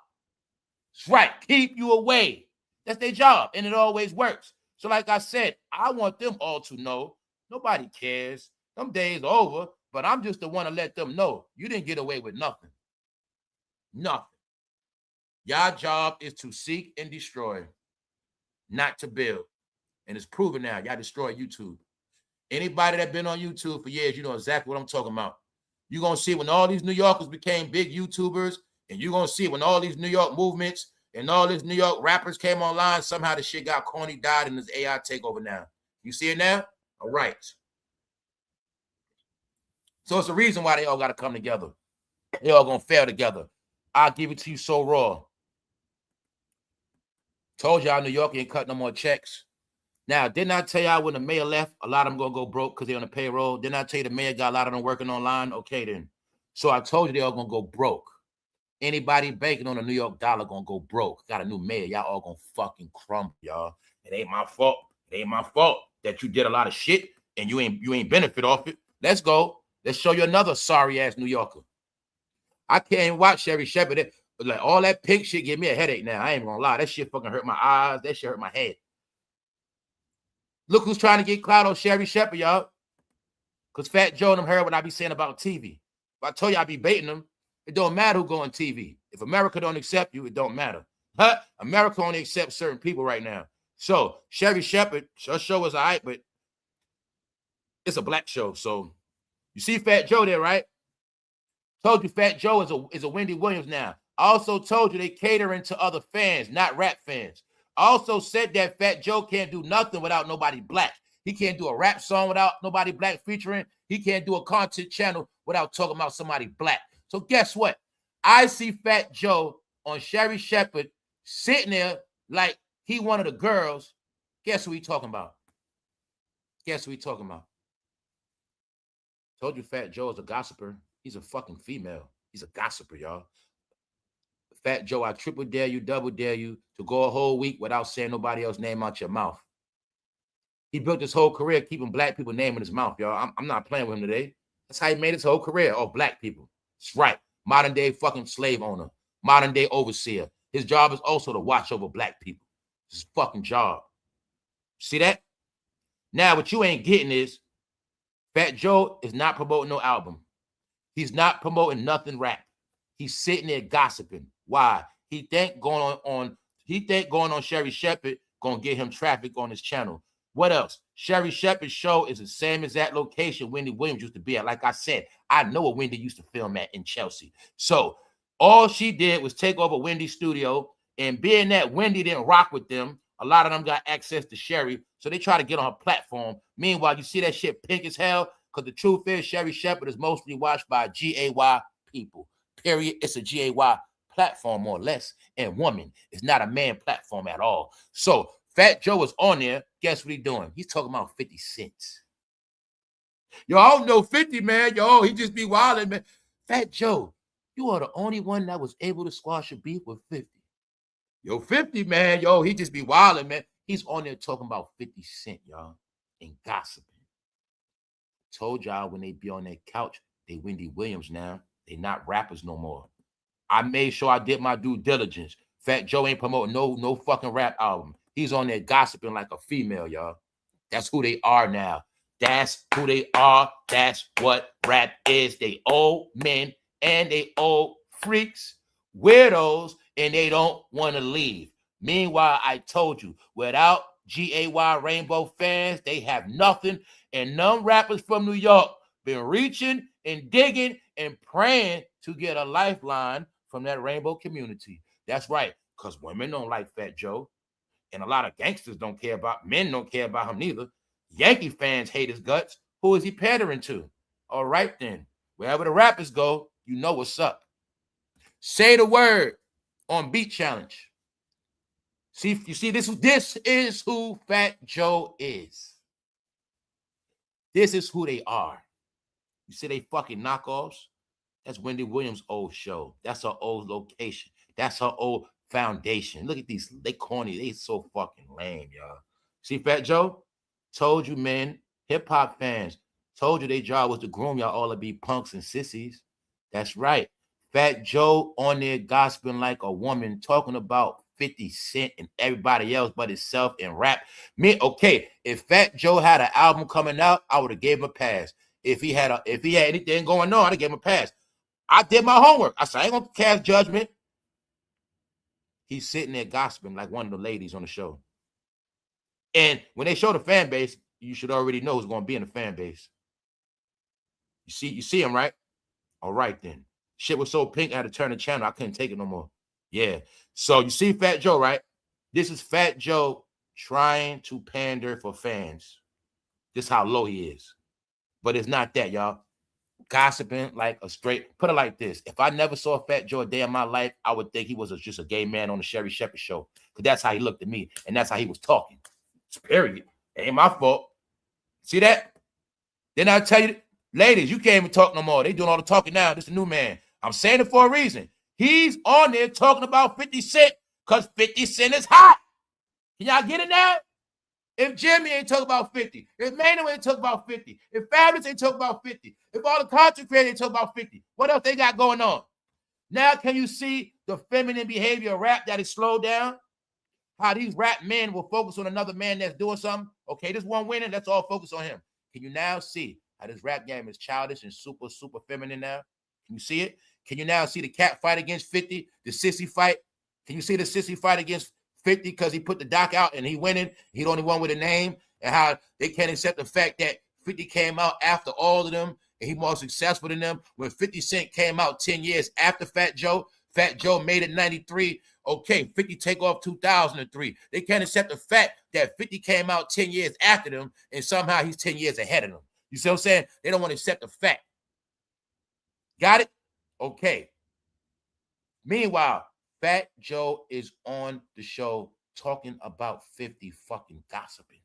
That's right. Keep you away. That's their job. And it always works. So like I said, I want them all to know, Nobody cares. Them days are over, but I'm just the one to let them know you didn't get away with nothing. Nothing. Your job is to seek and destroy, not to build. And it's proven now. Y'all destroy YouTube. Anybody that been on YouTube for years, you know exactly what I'm talking about. You're going to see when all these New Yorkers became big YouTubers, and you're going to see when all these New York movements and all these New York rappers came online, somehow the shit got corny, died, and this AI takeover now. You see it now? All right. So it's the reason why they all got to come together. They all going to fail together. I'll give it to you so raw. Told y'all New York ain't cut no more checks. Now, didn't I tell y'all when the mayor left, a lot of them going to go broke because they're on the payroll? Didn't I tell you the mayor got a lot of them working online? Okay, then. So I told you they all going to go broke. Anybody banking on the New York dollar going to go broke. Got a new mayor. Y'all all going to fucking crumble, y'all. It ain't my fault. It ain't my fault that you did a lot of shit and you ain't benefit off it. Let's go. Let's show you another sorry-ass New Yorker. I can't watch Sherrishepherd. But like all that pink shit give me a headache now. I ain't gonna lie. That shit fucking hurt my eyes. That shit hurt my head. Look who's trying to get clout on Sherrishepherd, y'all. Because Fat Joe and them heard what I be saying about TV. If I told you I be baiting them, it don't matter who go on TV. If America don't accept you, it don't matter. Huh? America only accepts certain people right now. So Sherrishepherd, her show was all right, but it's a black show. So you see Fat Joe there, right? Told you Fat Joe is a Wendy Williams now. I also told you they catering to other fans, not rap fans. I also said that Fat Joe can't do nothing without nobody black. He can't do a rap song without nobody black featuring. He can't do a content channel without talking about somebody black. So guess what? I see Fat Joe on Sherrishepherd sitting there like he one of the girls. Guess who he talking about? Guess who he talking about? Told you Fat Joe is a gossiper. He's a fucking female. He's a gossiper, y'all. Fat Joe, I triple dare you, double dare you to go a whole week without saying nobody else's name out your mouth. He built his whole career keeping black people's name in his mouth, y'all. I'm not playing with him today. That's how he made his whole career. Oh, black people. That's right. Modern day fucking slave owner. Modern day overseer. His job is also to watch over black people. It's his fucking job. See that? Now, what you ain't getting is Fat Joe is not promoting no album. He's not promoting nothing rap. He's sitting there gossiping. Why? He think going on Sherrishepherd gonna get him traffic on his channel. What else? Sherrishepherd's show is the same exact location Wendy Williams used to be at. Like I said, I know what Wendy used to film at in Chelsea. So all she did was take over Wendy's studio, and being that Wendy didn't rock with them, a lot of them got access to Sherri, so they try to get on her platform. Meanwhile, you see that shit pink as hell, because the truth is Sherrishepherd is mostly watched by GAY people. Period. It's a GAY platform, more or less, and woman. It's not a man platform at all. So Fat Joe is on there. Guess what he's doing? He's talking about 50 cents. Yo, I don't know 50, man. Yo, he just be wilding, man. Fat Joe, you are the only one that was able to squash a beef with 50. Yo, 50, man. Yo, he just be wilding, man. He's on there talking about 50 Cent, y'all, and gossiping. Told y'all when they be on that couch, they Wendy Williams now. They not rappers no more. I made sure I did my due diligence. Fat Joe ain't promoting no fucking rap album. He's on there gossiping like a female, y'all. That's who they are now. That's who they are. That's what rap is. They old men and they old freaks, weirdos, and they don't want to leave. Meanwhile, I told you, without GAY Rainbow fans, they have nothing. And none rappers from New York been reaching and digging and praying to get a lifeline from that rainbow community. That's right, because women don't like Fat Joe. And a lot of gangsters don't care about, men don't care about him neither. Yankee fans hate his guts. Who is he pandering to? All right, then. Wherever the rappers go, you know what's up. Say the word on Beat Challenge. See, you see, this is who Fat Joe is. This is who they are. You see they fucking knockoffs? That's Wendy Williams' old show. That's her old location. That's her old foundation. Look at these. They corny. They so fucking lame, y'all. See Fat Joe? Told you, man. Hip-hop fans. Told you their job was to groom y'all all to be punks and sissies. That's right. Fat Joe on there gossiping like a woman, talking about 50 Cent and everybody else but himself in rap. Okay, if Fat Joe had an album coming out, I would have gave him a pass. If he had anything going on, I'd have gave him a pass. I did my homework. I said, I ain't gonna cast judgment. He's sitting there gossiping like one of the ladies on the show. And when they show the fan base, you should already know who's gonna be in the fan base. You see him, right? All right then. Shit was so pink, I had to turn the channel. I couldn't take it no more. Yeah. So you see Fat Joe, right? This is Fat Joe trying to pander for fans. This is how low he is. But it's not that, y'all. Gossiping like a straight, put it like this. If I never saw Fat Joe a day in my life, I would think he was just a gay man on the Sherrishepherd show. Because that's how he looked at me. And that's how he was talking. Period. It ain't my fault. See that? Then I tell you, ladies, you can't even talk no more. They doing all the talking now. This is a new man. I'm saying it for a reason. He's on there talking about 50 Cent because 50 Cent is hot. Can y'all get it now? If Jimmy ain't talking about 50, if Manuel ain't talking about 50, if Fabulous ain't talking about 50, if all the content creators ain't talking about 50, what else they got going on? Now can you see the feminine behavior of rap that is slowed down? How these rap men will focus on another man that's doing something? Okay, this one winning, let's all focus on him. Can you now see how this rap game is childish and super, super feminine now? Can you see it? Can you now see the cat fight against 50, the sissy fight? Can you see the sissy fight against 50 because he put the doc out and he winning? He the only one with a name, and how they can't accept the fact that 50 came out after all of them and he more successful than them. When 50 Cent came out 10 years after Fat Joe made it 93. Okay, 50 take off 2003. They can't accept the fact that 50 came out 10 years after them and somehow he's 10 years ahead of them. You see what I'm saying? They don't want to accept the fact. Got it? Okay. Meanwhile, Fat Joe is on the show talking about 50 fucking gossiping.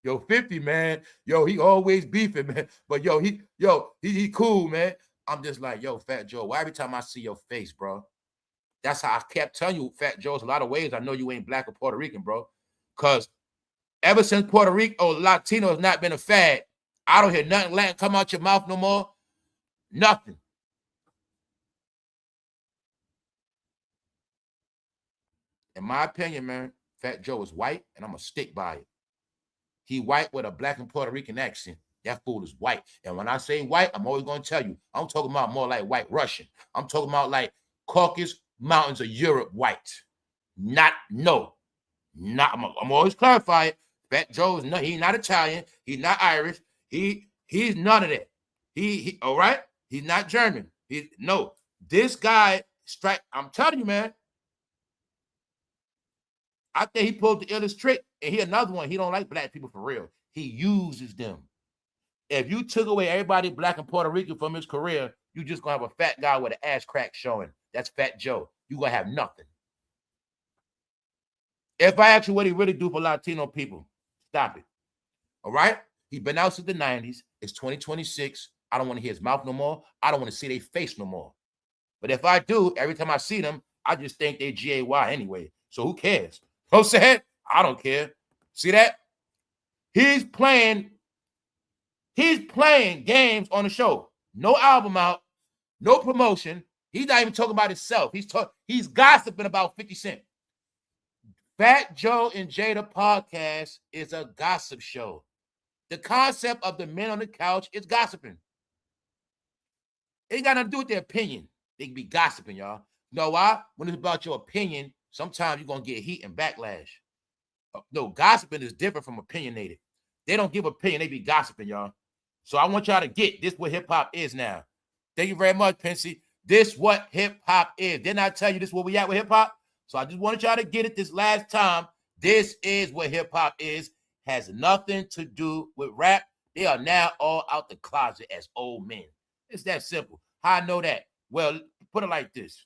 Yo, 50, man. Yo, he always beefing, man. But he cool, man. I'm just like, yo, Fat Joe, why every time I see your face, bro? That's how I kept telling you, Fat Joe's a lot of ways I know you ain't black or Puerto Rican, bro. Because ever since Puerto Rico or Latino has not been a fad, I don't hear nothing Latin come out your mouth no more. Nothing. In my opinion, man, Fat Joe is white, and I'm going to stick by it. He white with a black and Puerto Rican accent. That fool is white. And when I say white, I'm always going to tell you, I'm talking about more like white Russian. I'm talking about like Caucasus Mountains of Europe white. I'm always clarify it. Fat Joe is not, he's not Italian. He's not Irish. He's none of that. He all right? He's not German. This guy I'm telling you, man. I think he pulled the illest trick, and he another one. He don't like black people for real. He uses them. If you took away everybody black and Puerto Rican from his career, you just gonna have a fat guy with an ass crack showing. That's Fat Joe. You gonna have nothing. If I ask you what he really do for Latino people, stop it. All right? He's been out since the 90s. It's 2026. I don't want to hear his mouth no more. I don't want to see their face no more. But if I do, every time I see them, I just think they GAY anyway. So who cares? You know what I'm saying? I don't care. See that? He's playing games on the show. No album out, no promotion. He's not even talking about himself. He's gossiping about 50 Cent. Fat Joe and Jada podcast is a gossip show. The concept of the men on the couch is gossiping. It ain't got nothing to do with their opinion. They can be gossiping, y'all. You know why? When it's about your opinion, sometimes you're going to get heat and backlash. No, gossiping is different from opinionated. They don't give opinion. They be gossiping, y'all. So I want y'all to get this what hip-hop is now. Thank you very much, Pensy. This what hip-hop is. Didn't I tell you this where we at with hip-hop? So I just wanted y'all to get it this last time. This is what hip-hop is. Has nothing to do with rap. They are now all out the closet as old men. It's that simple. How I know that? Well, put it like this.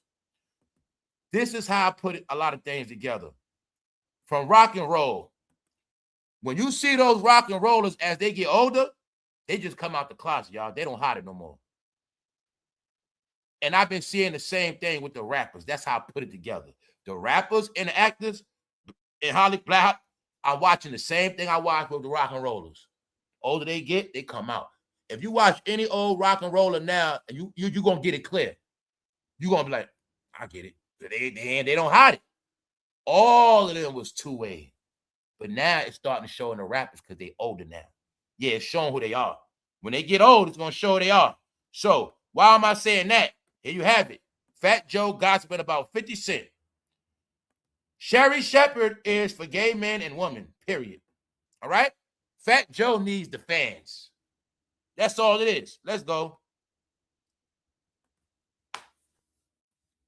This is how I put a lot of things together. From rock and roll. When you see those rock and rollers as they get older, they just come out the closet, y'all. They don't hide it no more. And I've been seeing the same thing with the rappers. That's how I put it together. The rappers and the actors in Hollywood, I'm watching the same thing I watch with the rock and rollers. Older they get, they come out. If you watch any old rock and roller now, you're going to get it clear. You're going to be like, I get it. They don't hide it. All of them was two-way. But now it's starting to show in the rappers because they older now. Yeah, it's showing who they are. When they get old, it's going to show who they are. So why am I saying that? Here you have it. FatJoe gossiping about 50 Cent. Sherrishepherd is for gay men and women, period. All right? FatJoe needs the fans. That's all it is. Let's go.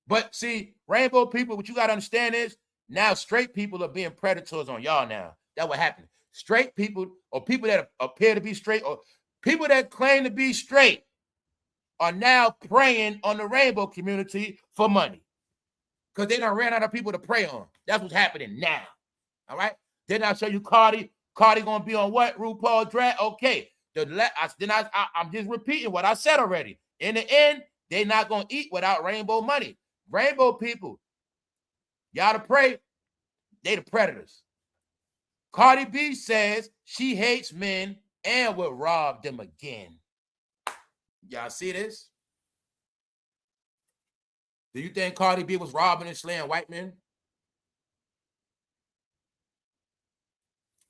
But see, rainbow people, what you got to understand is now straight people are being predators on y'all now. That's what happened. Straight people or people that appear to be straight or people that claim to be straight are now preying on the rainbow community for money because they done ran out of people to prey on. That's what's happening now. All right? Then I'll show you Cardi. Cardi going to be on what? RuPaul Drag? Okay. I'm just repeating what I said already. In the end, they're not going to eat without rainbow money. Rainbow people, y'all to pray, they the predators. Cardi B says she hates men and will rob them again. Y'all see this? Do you think Cardi B was robbing and slaying white men?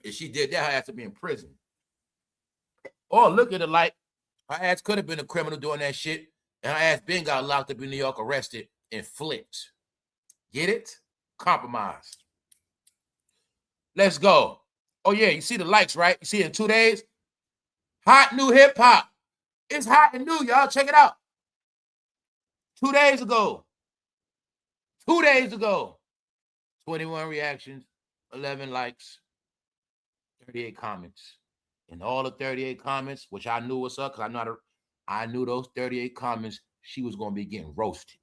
If she did that, her ass would be in prison. Or look at it like her ass could have been a criminal doing that shit, and her ass been got locked up in New York, arrested, and flipped. Get it? Compromised. Let's go. Oh, yeah, you see the likes, right? You see it in 2 days? Hot new hip-hop. It's hot and new, y'all. Check it out. 2 days ago. 2 days ago. 21 reactions, 11 likes, 38 comments. And all the 38 comments, which I knew was up, because I knew those 38 comments, she was going to be getting roasted.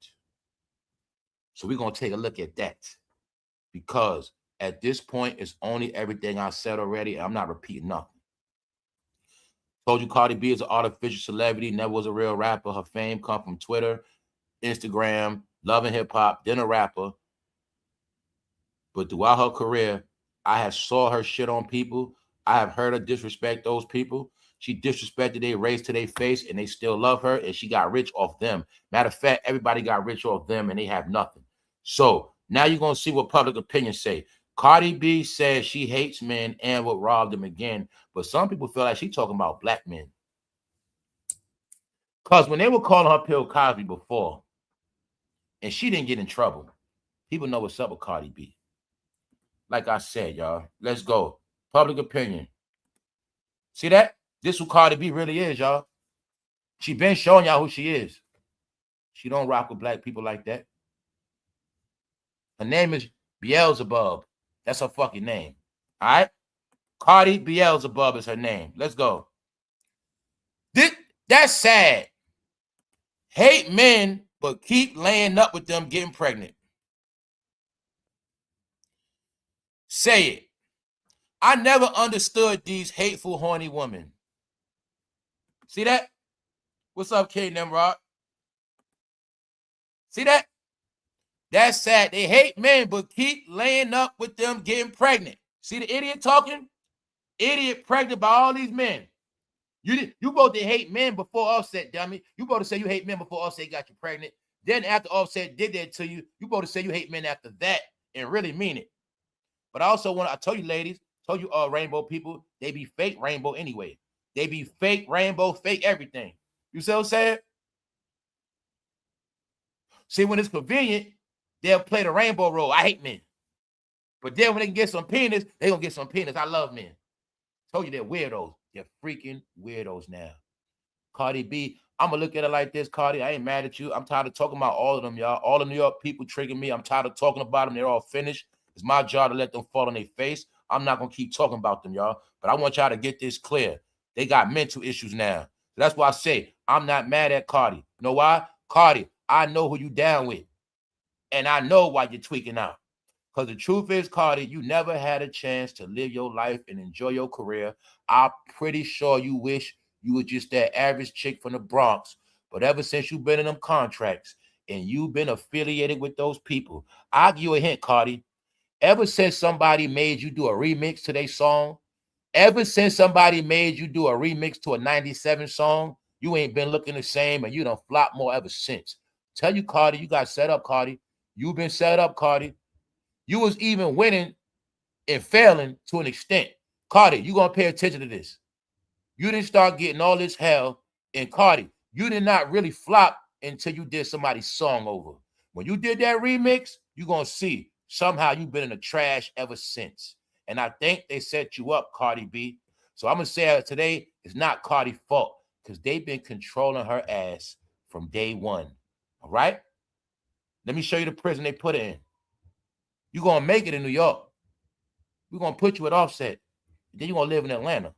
So we're going to take a look at that. Because at this point, it's only everything I said already, and I'm not repeating nothing. Told you Cardi B is an artificial celebrity, never was a real rapper. Her fame come from Twitter, Instagram, Love and Hip Hop, then a rapper. But throughout her career, I have saw her shit on people. I have heard her disrespect those people. She disrespected their race to their face, and they still love her, and she got rich off them. Matter of fact, everybody got rich off them, and they have nothing. So now you're going to see what public opinion say. Cardi B says she hates men and will rob them again, but some people feel like she's talking about black men. Because when they were calling her Bill Cosby before, and she didn't get in trouble, people know what's up with Cardi B. Like I said, y'all, let's go. Public opinion. See that? This is who Cardi B really is, y'all. She been showing y'all who she is. She don't rock with black people like that. Her name is Beelzebub. That's her fucking name. All right? Cardi Beelzebub is her name. Let's go. That's sad. Hate men, but keep laying up with them getting pregnant. Say it. I never understood these hateful, horny women. See that? What's up, K Nimrod? See that? That's sad. They hate men, but keep laying up with them getting pregnant. See the idiot talking? Idiot pregnant by all these men. You both did hate men before Offset, dummy. You both say you hate men before Offset got you pregnant. Then after Offset did that to you, you both say you hate men after that and really mean it. But I also I told you, ladies, told you rainbow people, they be fake rainbow anyway. They be fake rainbow, fake everything. You see what I'm saying? See, when it's convenient, they'll play the rainbow role. I hate men. But then when they can get some penis, they gonna get some penis. I love men. Told you they're weirdos. They're freaking weirdos now. Cardi B, I'm gonna look at it like this, Cardi. I ain't mad at you. I'm tired of talking about all of them, y'all. All the New York people triggering me. I'm tired of talking about them. They're all finished. It's my job to let them fall on their face. I'm not gonna keep talking about them, y'all. But I want y'all to get this clear. They got mental issues now. So that's why I say I'm not mad at Cardi. You know why? Cardi, I know who you down with. And I know why you're tweaking out. Because the truth is, Cardi, you never had a chance to live your life and enjoy your career. I'm pretty sure you wish you were just that average chick from the Bronx. But ever since you've been in them contracts and you've been affiliated with those people, I'll give you a hint, Cardi. Ever since somebody made you do a remix to their song, ever since somebody made you do a remix to a 97 song, you ain't been looking the same and you done flop more ever since. Tell you, Cardi, you got set up, Cardi. You've been set up, Cardi. You was even winning and failing to an extent. Cardi, you gonna pay attention to this. You didn't start getting all this hell. And Cardi, you did not really flop until you did somebody's song over. When you did that remix, you're gonna see somehow you've been in the trash ever since. And I think they set you up, Cardi B. So I'm gonna say today it's not Cardi's fault because they've been controlling her ass from day one. All right? Let me show you the prison they put her in. You're gonna make it in New York. We're gonna put you at Offset. Then you're gonna live in Atlanta,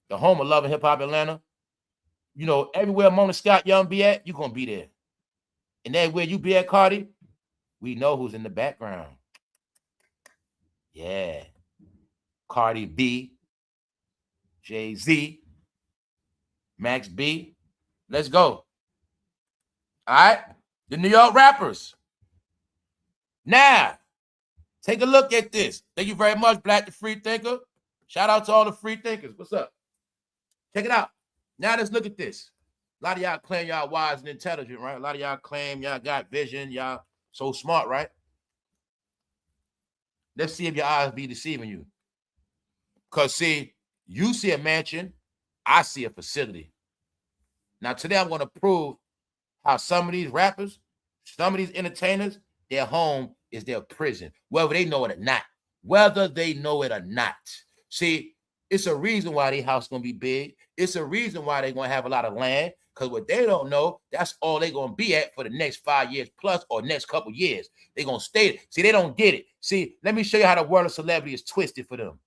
the home of Love and Hip Hop Atlanta. You know, everywhere Mona Scott Young be at, you're gonna be there. And everywhere you be at, Cardi, we know who's in the background. Yeah. Cardi B, Jay-Z, Max B. Let's go. All right? The New York rappers. Now, take a look at this. Thank you very much, Black the Free Thinker. Shout out to all the free thinkers. What's up? Check it out. Now let's look at this. A lot of y'all claim y'all wise and intelligent, right? A lot of y'all claim y'all got vision. Y'all so smart, right? Let's see if your eyes be deceiving you. Because, see, you see a mansion. I see a facility. Now, today I'm going to prove how some of these rappers, some of these entertainers, their home is their prison, whether they know it or not. Whether they know it or not. See, it's a reason why their house going to be big. It's a reason why they're going to have a lot of land, because what they don't know, that's all they're going to be at for the next 5 years plus or next couple years. They're going to stay. See, they don't get it. See, let me show you how the world of celebrity is twisted for them.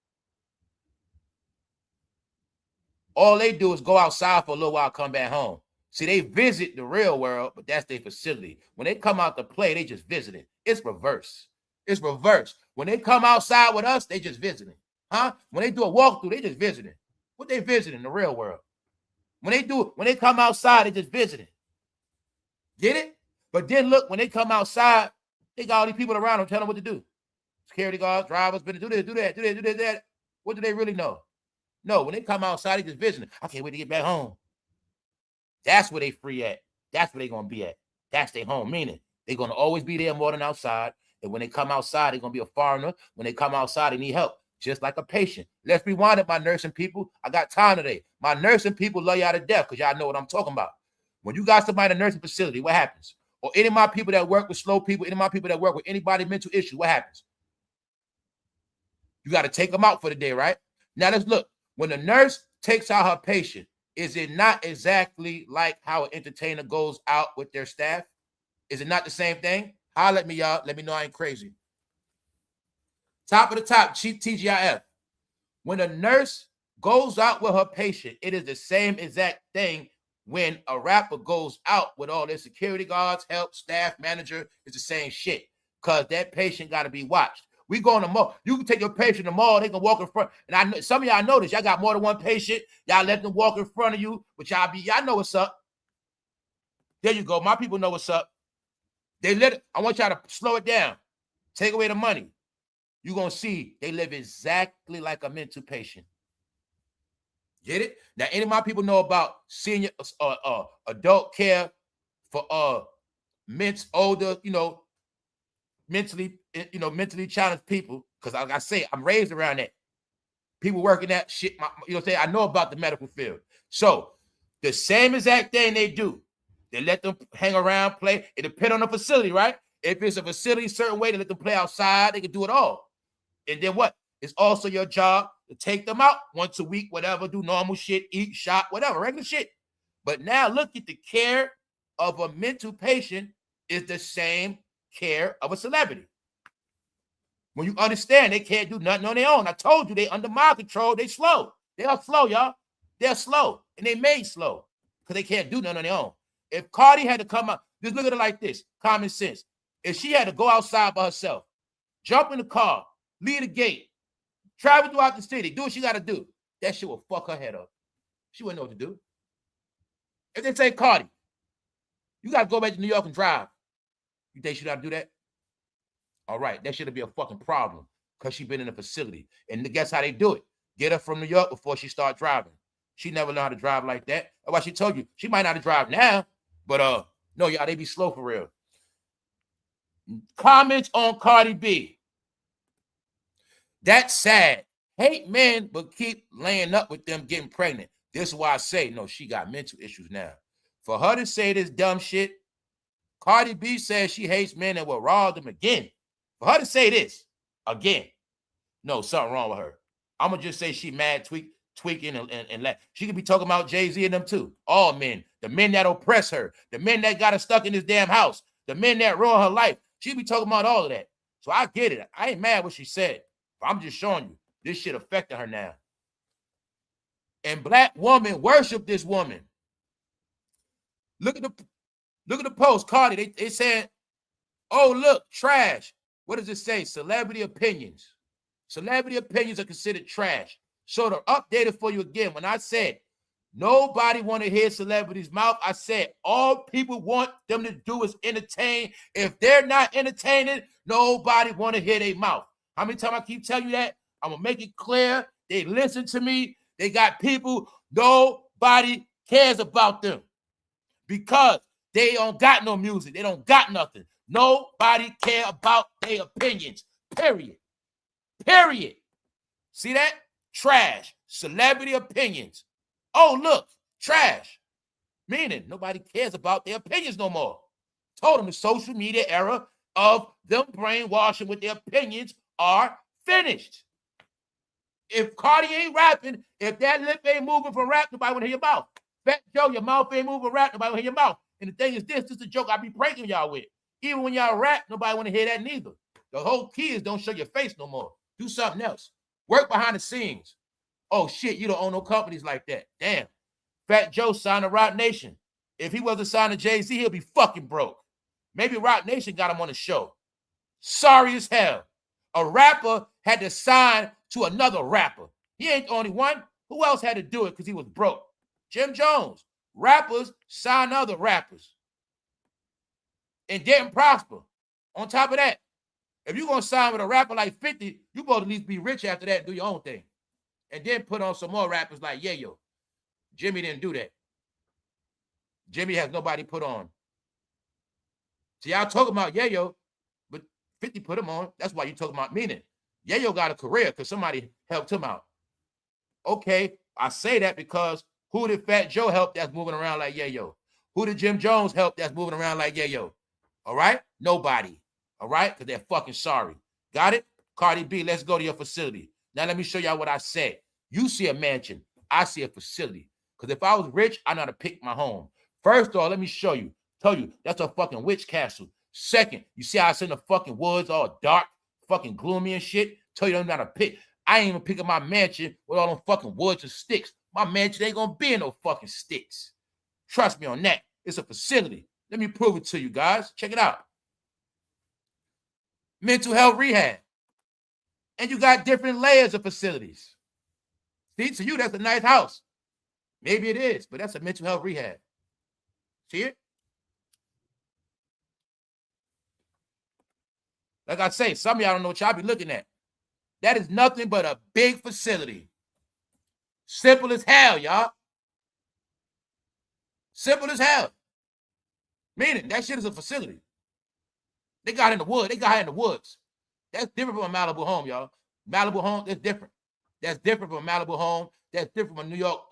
All they do is go outside for a little while, come back home. See, they visit the real world, but that's their facility. When they come out to play, they just visiting. It's reverse. It's reverse. When they come outside with us, they just visiting. Huh? When they do a walkthrough, they just visiting. What they visiting? The real world. When they come outside, they just visiting. Get it? But then look, when they come outside, they got all these people around them telling them what to do. Security guards, drivers, better do this, do that, do this, do this, that. What do they really know? No, when they come outside, they just visiting. I can't wait to get back home. That's where they free at. That's where they going to be at. That's their home, meaning they're going to always be there more than outside. And when they come outside, they're going to be a foreigner. When they come outside, they need help, just like a patient. Let's rewind it, my nursing people. I got time today. My nursing people love y'all to death because y'all know what I'm talking about. When you got somebody in a nursing facility, what happens? Or any of my people that work with slow people, any of my people that work with anybody mental issues, what happens? You got to take them out for the day, right? Now let's look. When the nurse takes out her patient, is it not exactly like how an entertainer goes out with their staff? Is it not the same thing? Holler at me, y'all. Let me know I ain't crazy. Top of the top, Chief TGIF. When a nurse goes out with her patient, it is the same exact thing when a rapper goes out with all their security guards, help, staff, manager. It's the same shit because that patient got to be watched. We go in the mall. You can take your patient in the mall. They can walk in front. And I know some of y'all know this. Y'all got more than one patient. Y'all let them walk in front of you, but y'all know what's up. There you go. My people know what's up. I want y'all to slow it down. Take away the money. You're going to see they live exactly like a mental patient. Get it? Now, any of my people know about senior adult care for older, mentally challenged people, because like I say, I'm raised around that. People working that shit, I know about the medical field. So the same exact thing they do. They let them hang around, play. It depends on the facility, right? If it's a facility a certain way, they let them play outside. They can do it all. And then what? It's also your job to take them out once a week, whatever, do normal shit, eat, shop, whatever, regular shit. But now look at the care of a mental patient is the same care of a celebrity. When you understand they can't do nothing on their own. I told you they under my control. They slow. They are slow, y'all. They're slow. And they made slow because they can't do nothing on their own. If Cardi had to come out, just look at it like this, common sense. If she had to go outside by herself, jump in the car, leave the gate, travel throughout the city, do what she got to do, that shit will fuck her head up. She wouldn't know what to do. If they say, Cardi, you got to go back to New York and drive, you think she got to do that? All right, that should be a fucking problem because she been in a facility. And guess how they do it? Get her from New York before she start driving. She never learned how to drive like that. That's why she told you. She might not have to drive now, but no, y'all, they be slow for real. Comments on Cardi B. That's sad. Hate men, but keep laying up with them getting pregnant. This is why I say, no, she got mental issues now. For her to say this dumb shit, Cardi B says she hates men and will rob them again. For her to say this again, no, something wrong with her. I'm going to just say she mad, tweaking, and she could be talking about Jay-Z and them too. All men. The men that oppress her. The men that got her stuck in this damn house. The men that ruin her life. She be talking about all of that. So I get it. I ain't mad what she said. But I'm just showing you. This shit affecting her now. And black women worship this woman. Look at the post, Cardi. They said, oh, look, trash. What does it say? Celebrity opinions. Celebrity opinions are considered trash. So to update it for you again, when I said nobody want to hear celebrities' mouth, I said all people want them to do is entertain. If they're not entertaining, nobody want to hear their mouth. How many times I keep telling you that? I'm going to make it clear. They listen to me. They got people, nobody cares about them because they don't got no music. They don't got nothing. Nobody care about their opinions, period. Period. See that? Trash. Celebrity opinions. Oh, look, trash. Meaning nobody cares about their opinions no more. Told them the social media era of them brainwashing with their opinions are finished. If Cardi ain't rapping, if that lip ain't moving for rap, nobody want to hear your mouth. FatJoe, your mouth ain't moving for rap, nobody want to hear your mouth. And the thing is this is a joke I be pranking y'all with. Even when y'all rap, nobody want to hear that neither. The whole key is don't show your face no more. Do something else. Work behind the scenes. Oh, shit, you don't own no companies like that. Damn. FatJoe signed to Roc Nation. If he wasn't signed to Jay-Z, he'll be fucking broke. Maybe Roc Nation got him on the show. Sorry as hell. A rapper had to sign to another rapper. He ain't the only one. Who else had to do it because he was broke? Jimjones. Rappers sign other rappers and didn't prosper. On top of that, if you're going to sign with a rapper like 50, you supposed to at least be rich after that and do your own thing. And then put on some more rappers like Yayo. Jimmy didn't do that. Jimmy has nobody put on. See, y'all talking about Yayo, but 50 put him on. That's why you talking about meaning. Yayo got a career because somebody helped him out. Okay, I say that because who did FatJoe help that's moving around like Yayo? Who did Jimjones help that's moving around like Yayo? All right? Nobody. All right? Because they're fucking sorry. Got it? Cardi B, let's go to your facility. Now let me show y'all what I said. You see a mansion. I see a facility. Because if I was rich, I know how to pick my home. First of all, let me show you. Tell you, that's a fucking witch castle. Second, you see how it's in the fucking woods all dark, fucking gloomy and shit? Tell you, I don't know how to pick. I ain't even picking my mansion with all them fucking woods and sticks. My mansion ain't gonna be in no fucking sticks. Trust me on that. It's a facility. Let me prove it to you guys. Check it out. Mental health rehab. And you got different layers of facilities. See, to you, that's a nice house. Maybe it is, but that's a mental health rehab. See it? Like I say, some of y'all don't know what y'all be looking at. That is nothing but a big facility. Simple as hell, y'all. Simple as hell. Meaning, that shit is a facility. They got in the woods. They got in the woods. That's different from a Malibu home, y'all. Malibu home, that's different. That's different from a Malibu home. That's different from a New York.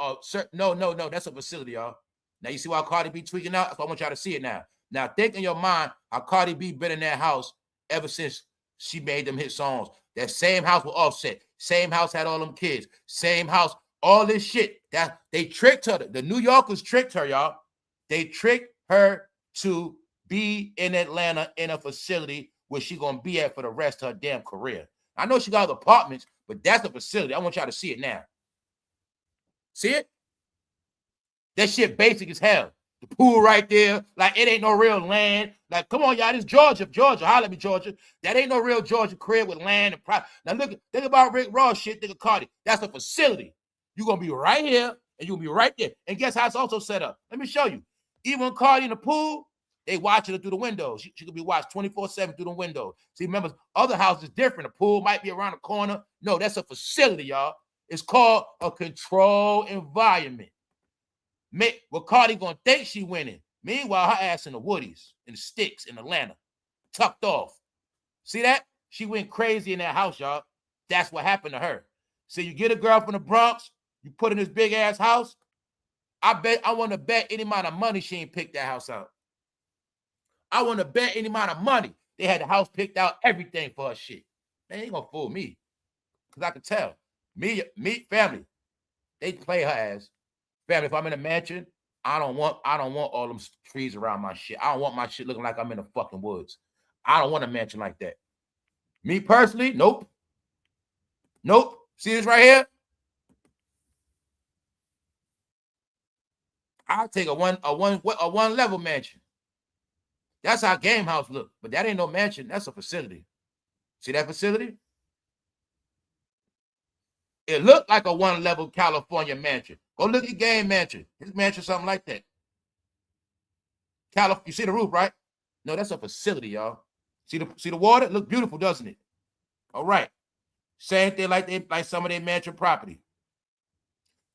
No. That's a facility, y'all. Now, you see why Cardi B tweaking out? So I want y'all to see it now. Now, think in your mind how Cardi B been in that house ever since she made them hit songs. That same house with Offset. Same house had all them kids. Same house. All this shit. That they tricked her. The New Yorkers tricked her, y'all. They tricked her to be in Atlanta in a facility where she gonna be at for the rest of her damn career. I know she got apartments, but that's a facility. I want y'all to see it now. See it? That shit basic as hell. The pool right there, like it ain't no real land. Like, come on, y'all, this Georgia. Holla at me, Georgia. That ain't no real Georgia crib with land and private. Now look, think about Rick Ross shit, think of Cardi. That's a facility. You're gonna be right here and you'll be right there. And guess how it's also set up? Let me show you. Even when Cardi in the pool, they watching her through the window. She could be watched 24/7 through the window. See, remember, other houses different. The pool might be around the corner. No, that's a facility, y'all. It's called a controlled environment. Well, Cardi gonna think she winning. Meanwhile, her ass in the woodies, in the sticks, in Atlanta, tucked off. See that? She went crazy in that house, y'all. That's what happened to her. So you get a girl from the Bronx, you put in this big ass house. I want to bet any amount of money she ain't picked that house out. I want to bet any amount of money they had the house picked out, everything for her shit. They ain't gonna fool me, cause I can tell. Me, family, they play her ass. Family, if I'm in a mansion, I don't want all them trees around my shit. I don't want my shit looking like I'm in the fucking woods. I don't want a mansion like that. Me personally, nope. Nope. See this right here? I'll take a one level mansion. That's how Game House look, but that ain't no mansion. That's a facility. See that facility? It looked like a one level California mansion. Go look at Game Mansion. His mansion, something like that. You see the roof, right? No, that's a facility, y'all. See the water? It look beautiful, doesn't it? All right. Same thing like some of their mansion property.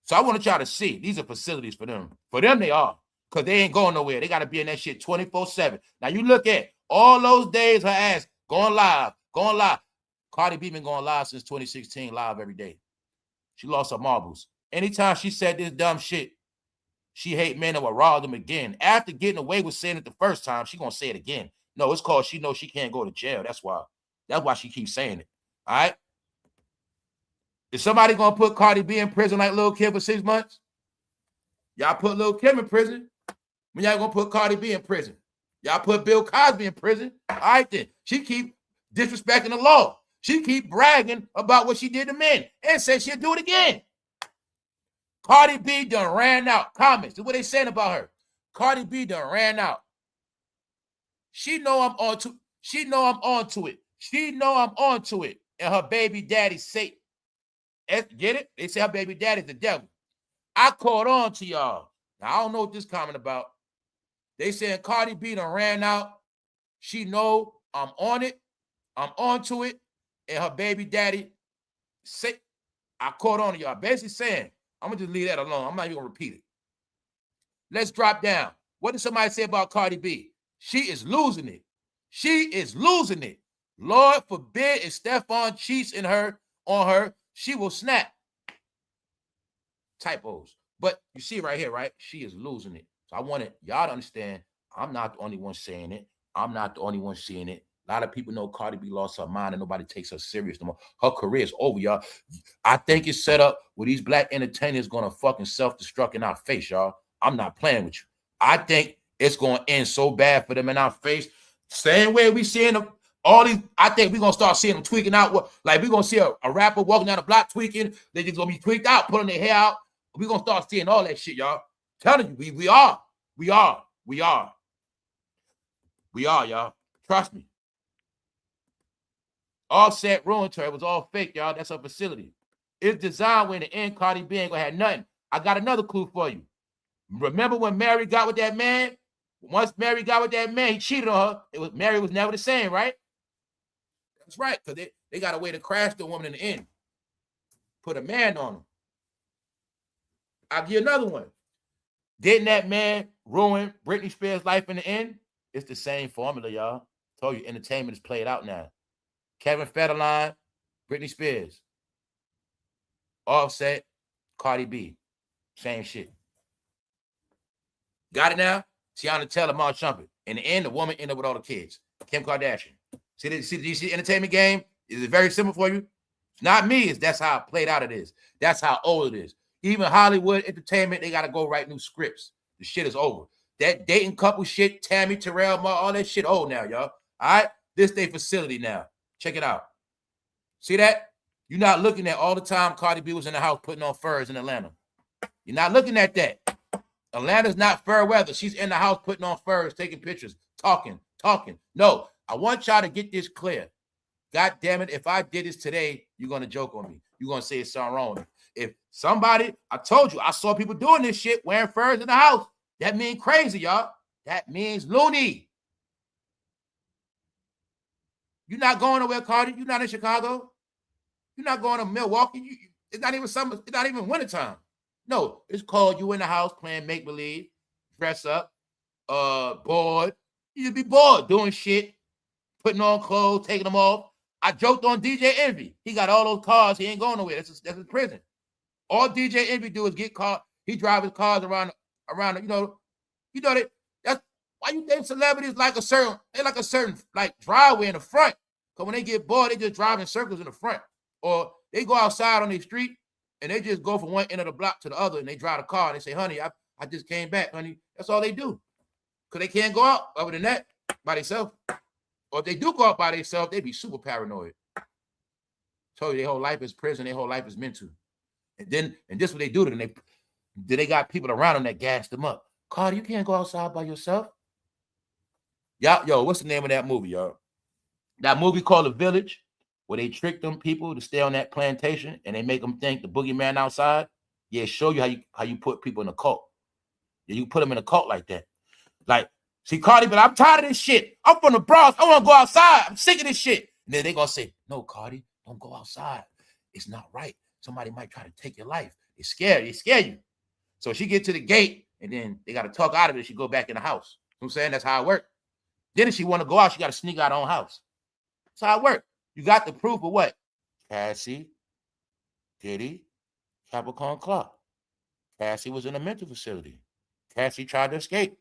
So I want y'all to see. These are facilities for them. For them, they are. Because they ain't going nowhere. They got to be in that shit 24/7. Now, you look at all those days her ass going live. Cardi B been going live since 2016, live every day. She lost her marbles. Anytime she said this dumb shit, she hate men that will rob them again. After getting away with saying it the first time, she going to say it again. No, it's called she knows she can't go to jail. That's why. That's why she keeps saying it. All right? Is somebody going to put Cardi B in prison like Lil' Kim for 6 months? Y'all put Lil' Kim in prison. When y'all going to put Cardi B in prison? Y'all put Bill Cosby in prison. All right, then. She keep disrespecting the law. She keep bragging about what she did to men and said she'll do it again. Cardi B done ran out. Comments. This is what they saying about her. Cardi B done ran out. She know I'm onto it. She know I'm onto it. And her baby daddy say, get it? They say her baby daddy's the devil. I caught on to y'all. Now, I don't know what this comment about. They saying Cardi B done ran out. She know I'm on it. I'm onto it. And her baby daddy say, I caught on to y'all. Basically saying, I'm going to just leave that alone. I'm not even going to repeat it. Let's drop down. What did somebody say about Cardi B? She is losing it. She is losing it. Lord forbid if Stefan cheats on her, she will snap. Typos. But you see right here, right? She is losing it. So I wanted y'all to understand, I'm not the only one saying it. I'm not the only one seeing it. A lot of people know Cardi B lost her mind and nobody takes her serious no more. Her career is over, y'all. I think it's set up where these black entertainers going to fucking self-destruct in our face, y'all. I'm not playing with you. I think it's going to end so bad for them in our face. Same way we seeing them, all these, I think we're going to start seeing them tweaking out. Like we're going to see a rapper walking down the block tweaking. They're just going to be tweaked out, pulling their hair out. We're going to start seeing all that shit, y'all. Telling you, we are, y'all. Trust me. Offset ruined her. It was all fake, y'all. That's her facility. It's designed when the end Cardi B ain't gonna have nothing. I got another clue for you. Remember when Mary got with that man? Once Mary got with that man, he cheated on her. Mary was never the same, right? That's right, because they got a way to crash the woman in the end. Put a man on him. I'll give you another one. Didn't that man ruin Britney Spears' life in the end? It's the same formula, y'all. Told you, entertainment is played out now. Kevin Federline, Britney Spears, Offset, Cardi B, same shit. Got it now? Teyana Taylor, in the end, the woman ended up with all the kids. Kim Kardashian. See the entertainment game? Is it very simple for you? It's not me. That's how played out it is. That's how old it is. Even Hollywood entertainment, they got to go write new scripts. The shit is over. That dating couple shit, Tammy Terrell, all that shit old now, y'all. All right? This their facility now. Check it out. See that? You're not looking at all the time Cardi B was in the house putting on furs in Atlanta. You're not looking at that. Atlanta's not fair weather. She's in the house putting on furs, taking pictures, talking. No, I want y'all to get this clear. God damn it, if I did this today, you're going to joke on me. You're going to say it's something wrong. If somebody, I told you, I saw people doing this shit, wearing furs in the house. That means crazy, y'all. That means loony. You're not going nowhere, Cardi. You're not in Chicago. You're not going to Milwaukee. It's not even summer. It's not even wintertime. No, it's called you in the house playing make-believe, dress up, bored. You just be bored doing shit, putting on clothes, taking them off. I joked on DJ Envy. He got all those cars. He ain't going nowhere. That's his prison. All DJ Envy do is get caught. He drive his cars around. That's why you think celebrities like a certain like driveway in the front. Because when they get bored, they just drive in circles in the front. Or they go outside on the street and they just go from one end of the block to the other and they drive a car and they say, honey, I just came back, honey. That's all they do. Because they can't go out other than that by themselves. Or if they do go out by themselves, they be super paranoid. Told you their whole life is prison, their whole life is mental. And this what they do to them. They got people around them that gas them up. Cardi, you can't go outside by yourself. Yo, what's the name of that movie, y'all? That movie called The Village, where they trick them people to stay on that plantation and they make them think the boogeyman outside. Yeah, show you how you put people in a cult. Yeah, you put them in a cult like that. Like, see, Cardi, but I'm tired of this shit. I'm from the Bronx. I want to go outside. I'm sick of this shit. And then they're going to say, no, Cardi, don't go outside. It's not right. Somebody might try to take your life. They scare you. So she get to the gate, and then they got to talk out of it. She go back in the house. You know what I'm saying? That's how it works. Then if she want to go out, she got to sneak out of her own house. That's how it works. You got the proof of what? Cassie, Diddy, Capricorn Clark. Cassie was in a mental facility. Cassie tried to escape.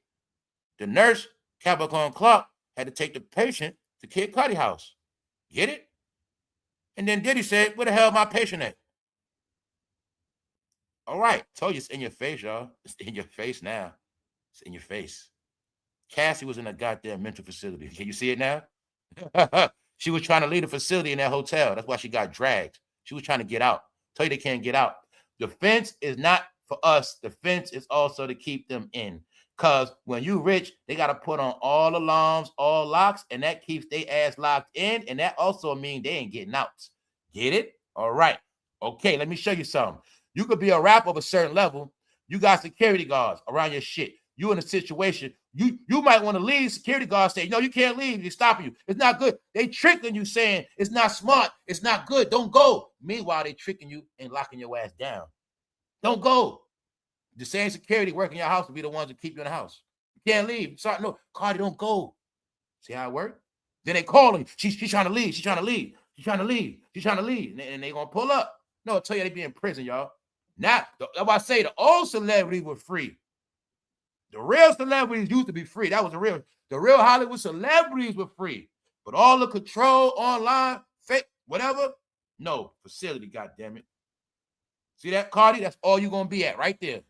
The nurse, Capricorn Clark, had to take the patient to Kid Cudi house. Get it? And then Diddy said, where the hell is my patient at? All right. Told you it's in your face, y'all. It's in your face now. It's in your face. Cassie was in a goddamn mental facility. Can you see it now? She was trying to leave the facility in that hotel. That's why she got dragged. She was trying to get out. Tell you they can't get out. The fence is not for us. The fence is also to keep them in. Because when you rich, they got to put on all alarms, all locks, and that keeps their ass locked in. And that also means they ain't getting out. Get it? All right. Okay, let me show you something. You could be a rapper of a certain level. You got security guards around your shit. You in a situation, you might want to leave. Security guards say, no, you can't leave. They're stopping you. It's not good. They tricking you saying it's not smart. It's not good. Don't go. Meanwhile, they tricking you and locking your ass down. Don't go. The same security working your house will be the ones that keep you in the house. You can't leave. Sorry, no, Cardi, don't go. See how it works? Then they call him. She's trying to leave. She's trying to leave. She's trying to leave. She's trying to leave. And they going to pull up. No, I tell you, they be in prison, y'all. Now, that's why I say the old celebrities were free. The real celebrities used to be free. That was the real Hollywood celebrities were free. But all the control online, fake, whatever, no, facility, goddammit. See that, Cardi? That's all you're going to be at right there.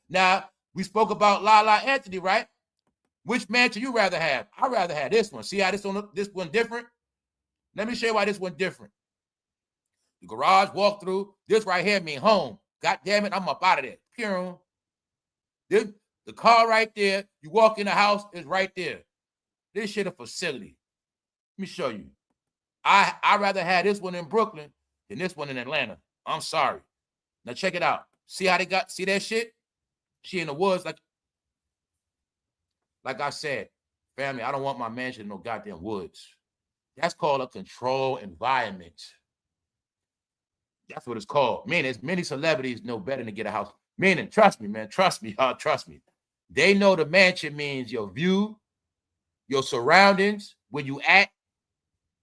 Now, we spoke about Lala Anthony, right? Which mansion you rather have? I'd rather have this one. See how this one different? Let me show you why this one different. The garage walkthrough, this right here mean home. God damn it, I'm up out of there. Pure. The car right there, you walk in the house, is right there. This shit a facility. Let me show you. I'd rather have this one in Brooklyn than this one in Atlanta. I'm sorry. Now check it out. See how see that shit? She in the woods like I said, family, I don't want my mansion in no goddamn woods. That's called a controlled environment. That's what it's called. Man, as many celebrities know better than get a house. Meaning, trust me, man. Trust me, trust me. They know the mansion means your view, your surroundings, where you at.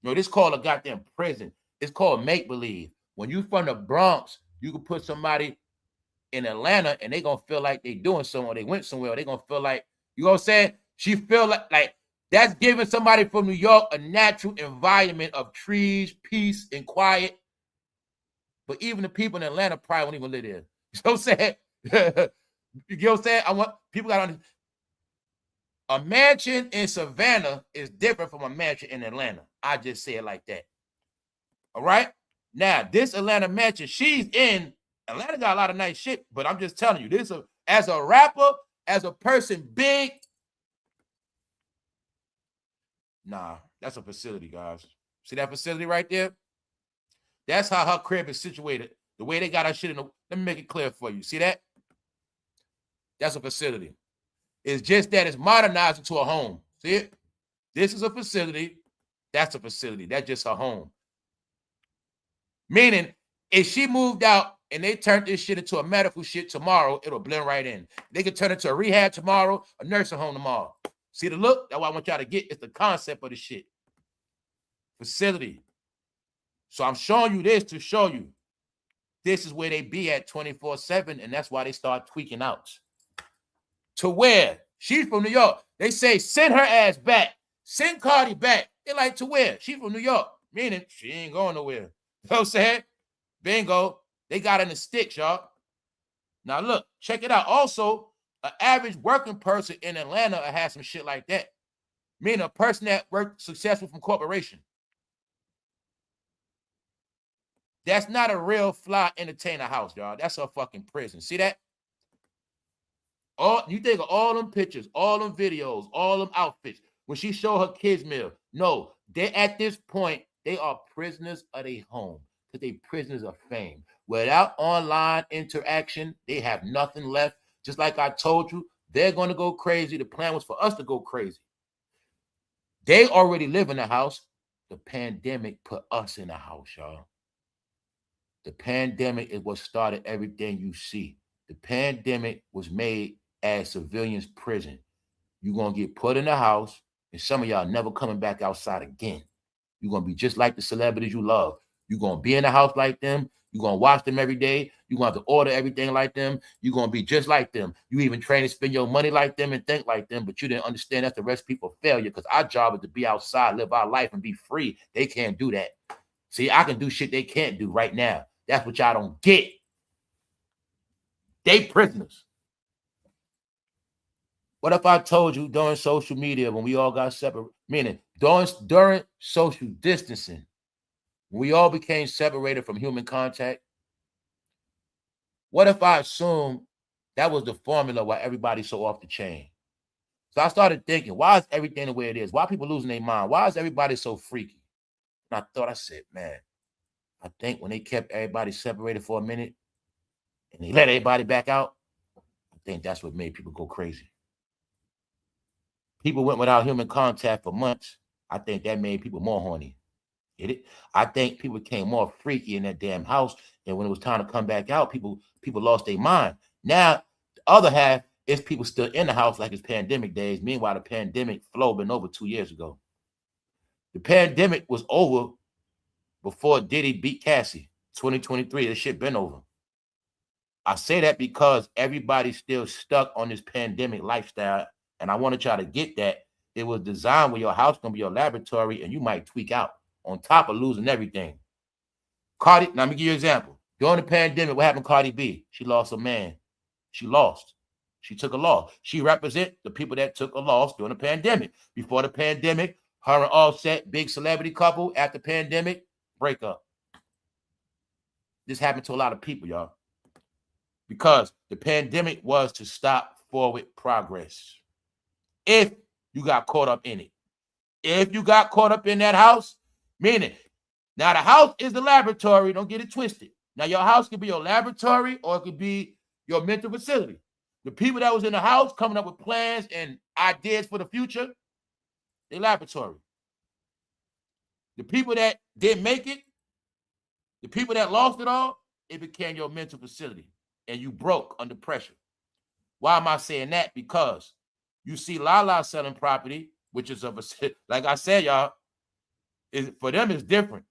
No, this is called a goddamn prison. It's called make-believe. When you from the Bronx, you can put somebody in Atlanta and they gonna feel like they doing somewhere. They went somewhere. They gonna feel like, you know what I'm saying? She feel like that's giving somebody from New York a natural environment of trees, peace, and quiet. But even the people in Atlanta probably won't even live there. You know what I'm saying? You know what I'm saying? I want people got on. A mansion in Savannah is different from a mansion in Atlanta. I just say it like that. All right? Now, this Atlanta mansion, she's in. Atlanta got a lot of nice shit, but I'm just telling you, this as a rapper, as a person big, nah, that's a facility, guys. See that facility right there? That's how her crib is situated. The way they got her shit in the, let me make it clear for you. See that? That's a facility. It's just that it's modernized into a home. See it? This is a facility. That's a facility. That's just her home. Meaning, if she moved out and they turned this shit into a medical shit tomorrow, it'll blend right in. They could turn it to a rehab tomorrow, a nursing home tomorrow. See the look? That's what I want y'all to get. It's the concept of the shit. facility. So I'm showing you this to show you this is where they be at 24/7, and that's why they start tweaking out. To where? She's from New York. They say, send her ass back. Send Cardi back. They're like, to where? She's from New York. Meaning, she ain't going nowhere. You know what I'm saying? Bingo. They got in the sticks, y'all. Now, look, check it out. Also, an average working person in Atlanta has some shit like that. Meaning a person that worked successful from corporation. That's not a real fly entertainer house, y'all. That's a fucking prison. See that? You think of all them pictures, all them videos, all them outfits. When she showed her kids meal, no, they at this point, they are prisoners of their home because they prisoners of fame. Without online interaction, they have nothing left. Just like I told you, they're going to go crazy. The plan was for us to go crazy. They already live in the house. The pandemic put us in the house, y'all. The pandemic is what started everything you see. The pandemic was made as civilians' prison. You're going to get put in the house, and some of y'all never coming back outside again. You're going to be just like the celebrities you love. You're going to be in the house like them. You're going to watch them every day. You're going to have to order everything like them. You're going to be just like them. You even train to spend your money like them and think like them, but you didn't understand that's the recipe for failure because our job is to be outside, live our life, and be free. They can't do that. See, I can do shit they can't do right now. That's what y'all don't get. They prisoners. What if I told you during social media when we all got separate, meaning during social distancing, when we all became separated from human contact? What if I assumed that was the formula why everybody's so off the chain? So I started thinking, why is everything the way it is? Why are people losing their mind? Why is everybody so freaky? And I said, man, I think when they kept everybody separated for a minute and they let everybody back out, I think that's what made people go crazy. People went without human contact for months. I think that made people more horny. Get it? I think people became more freaky in that damn house. And when it was time to come back out, people lost their mind. Now, the other half is people still in the house like it's pandemic days. Meanwhile, the pandemic flow been over 2 years ago. The pandemic was over before Diddy beat Cassie. 2023, this shit been over. I say that because everybody's still stuck on this pandemic lifestyle. And I want to try to get that. It was designed where your house going to be your laboratory and you might tweak out on top of losing everything. Cardi, now let me give you an example. During the pandemic, what happened to Cardi B? She lost a man. She lost. She took a loss. She represents the people that took a loss during the pandemic. Before the pandemic, her and Offset, big celebrity couple. After pandemic, break up. This happened to a lot of people, y'all. Because the pandemic was to stop forward progress. If you got caught up in it. If you got caught up in that house, meaning, now the house is the laboratory, don't get it twisted. Now your house could be your laboratory or it could be your mental facility. The people that was in the house coming up with plans and ideas for the future, they laboratory. The people that didn't make it, the people that lost it all, it became your mental facility and you broke under pressure. Why am I saying that? Because you see Lala selling property, which is like I said, y'all, for them it's different.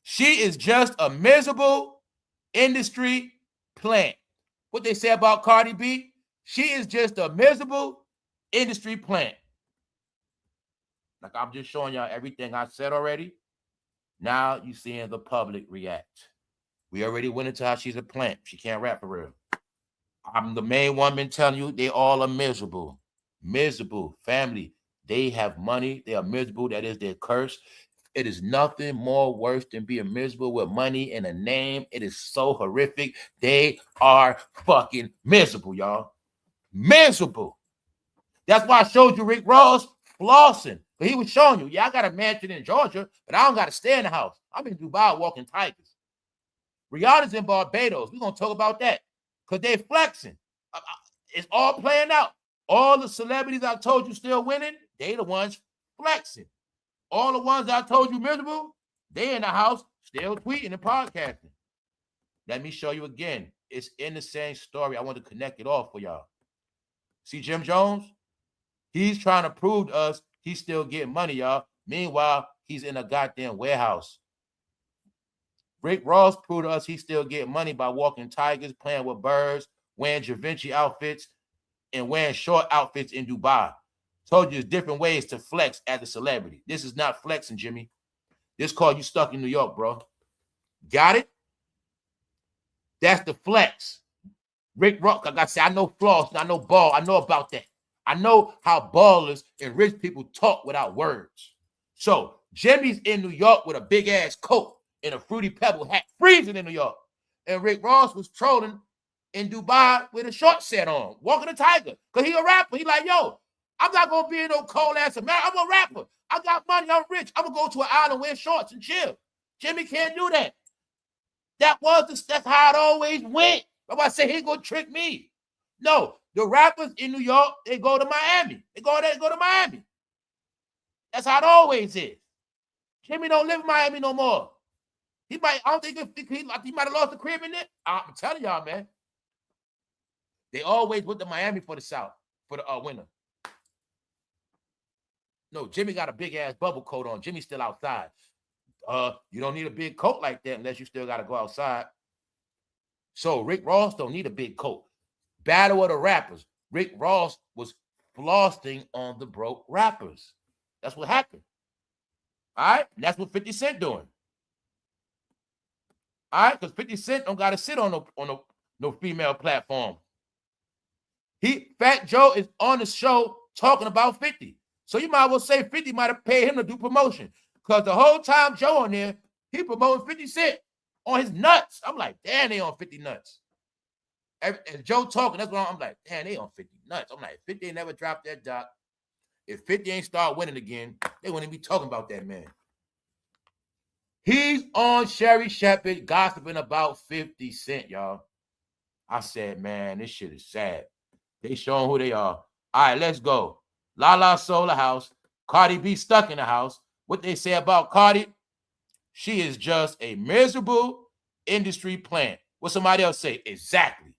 She is just a miserable industry plant. What they say about Cardi B, she is just a miserable industry plant. Like I'm just showing y'all everything I said already. Now you seeing the public react. We already went into how she's a plant. She can't rap for real. I'm the main one been telling you they all are miserable. Miserable family. They have money. They are miserable. That is their curse. It is nothing more worse than being miserable with money and a name. It is so horrific. They are fucking miserable, y'all. Miserable. That's why I showed you rickross flossing. But he was showing you, yeah, I got a mansion in Georgia, but I don't got to stay in the house. I'm in Dubai walking tigers. Rihanna's in Barbados. We're going to talk about that. Because they're flexing. It's all playing out. All the celebrities I told you still winning, they the ones flexing. All the ones I told you miserable, they in the house still tweeting and podcasting. Let me show you again. It's in the same story. I want to connect it off for y'all. See Jimjones? He's trying to prove to us he's still getting money, y'all. Meanwhile, he's in a goddamn warehouse. Rick Ross proved to us he still get money by walking tigers, playing with birds, wearing Givenchy outfits, and wearing short outfits in Dubai. Told you there's different ways to flex as a celebrity. This is not flexing, Jimmy. This called you stuck in New York, bro. Got it? That's the flex. Rick Ross, like I said, I know floss, I know ball, I know about that. I know how ballers and rich people talk without words. So Jimmy's in New York with a big ass coat and a Fruity Pebble hat, freezing in New York. And Rick Ross was trolling in Dubai with a short set on, walking a tiger. Because he a rapper. He like, yo, I'm not going to be in no cold ass America. I'm a rapper. I got money. I'm rich. I'm going to go to an island, wear shorts and chill. Jimmy can't do that. That's how it always went. Nobody say he's going to trick me. No, the rappers in New York, they go to Miami. They go to Miami. That's how it always is. Jimmy don't live in Miami no more. He might have lost the crib in it. I'm telling y'all, man. They always went to Miami for the South, for the winter. No, Jimmy got a big ass bubble coat on. Jimmy's still outside. You don't need a big coat like that unless you still got to go outside. So Rick Ross don't need a big coat. Battle of the rappers. Rick Ross was flossing on the broke rappers. That's what happened. All right? And that's what 50 Cent doing. All right? Because 50 Cent don't got to sit on no female platform. FatJoe is on the show talking about 50. So you might as well say 50 might have paid him to do promotion. Because the whole time Joe on there, he promoting 50 Cent on his nuts. I'm like, damn, they on 50 nuts. As Joe talking, that's what I'm like, damn, they on 50 nuts. I'm like, 50 ain't never dropped that doc. If 50 ain't start winning again, they wouldn't be talking about that man. He's on Sherrishepherd gossiping about 50 Cent, y'all. I said, man, this shit is sad. They showing who they are. All right, let's go. Lala sold the house. Cardi B stuck in the house. What they say about Cardi? She is just a miserable industry plant. What somebody else say? Exactly.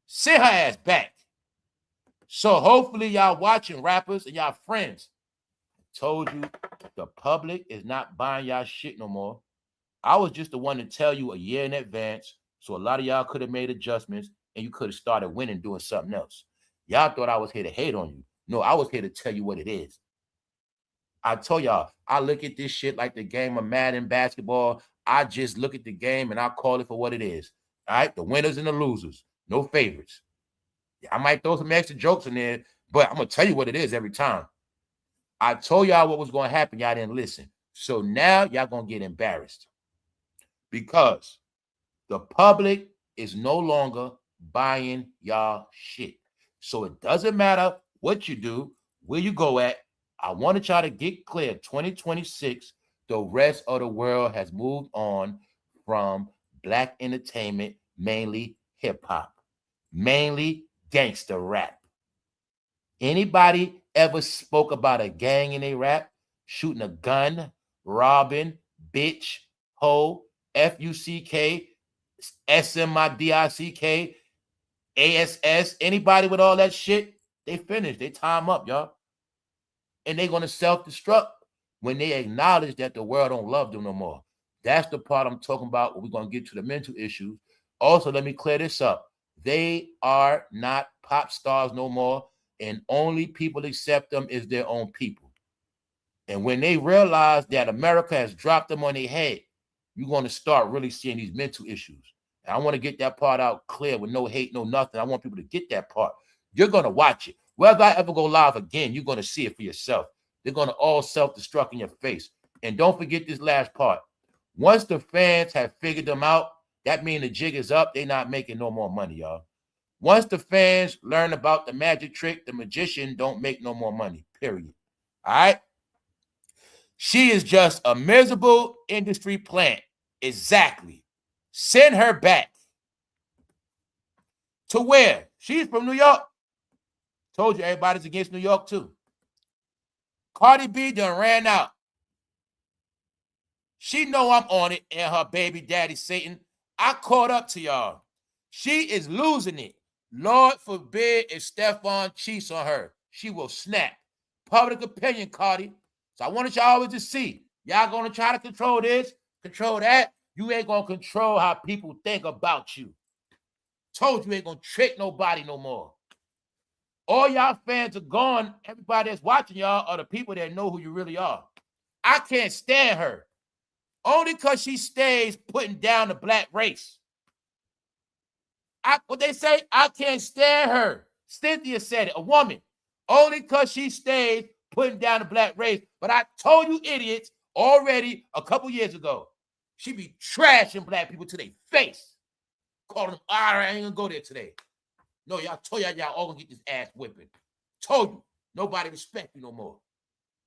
Send her ass back. So hopefully y'all watching rappers and y'all friends. I told you the public is not buying y'all shit no more. I was just the one to tell you a year in advance. So a lot of y'all could have made adjustments and you could have started winning doing something else. Y'all thought I was here to hate on you. No, I was here to tell you what it is. I told y'all, I look at this shit like the game of Madden basketball. I just look at the game and I call it for what it is. All right, the winners and the losers. No favorites. I might throw some extra jokes in there, but I'm going to tell you what it is every time. I told y'all what was going to happen. Y'all didn't listen. So now y'all going to get embarrassed because the public is no longer buying y'all shit. So it doesn't matter what you do, where you go at. I want to try to get clear. 2026, the rest of the world has moved on from black entertainment, mainly hip-hop, mainly gangster rap. Anybody ever spoke about a gang in a rap? Shooting a gun, robbing, bitch, hoe, F-U-C-K, S-M-I-D-I-C-K, A-S-S, anybody with all that shit, they finished. They time up, y'all. And they're going to self-destruct when they acknowledge that the world don't love them no more. That's the part I'm talking about when we're going to get to the mental issues. Also, let me clear this up. They are not pop stars no more, and only people accept them is their own people. And when they realize that America has dropped them on their head, you're going to start really seeing these mental issues. And I want to get that part out clear with no hate, no nothing. I want people to get that part. You're going to watch it. Whether I ever go live again, you're going to see it for yourself. They're going to all self-destruct in your face. And don't forget this last part. Once the fans have figured them out, that means the jig is up. They're not making no more money, y'all. Once the fans learn about the magic trick, the magician don't make no more money, period. All right? She is just a miserable industry plant. Exactly. Send her back. To where? She's from New York. Told you everybody's against New York too. Cardi B done ran out. She know I'm on it and her baby daddy Satan. I caught up to y'all. She is losing it. Lord forbid if Stefan cheats on her. She will snap. Public opinion, Cardi. So I wanted y'all always to see. Y'all gonna try to control this, control that. You ain't gonna control how people think about you. Told you ain't gonna trick nobody no more. All y'all fans are gone. Everybody that's watching y'all are the people that know who you really are. I can't stand her. Only because she stays putting down the black race. What they say, I can't stand her. Cynthia said it, a woman. Only because she stays putting down the black race. But I told you idiots already a couple years ago. She be trashing black people to their face. Calling them, all right, I ain't gonna go there today. No, y'all told y'all all gonna get this ass whipping. Told you, nobody respect you no more.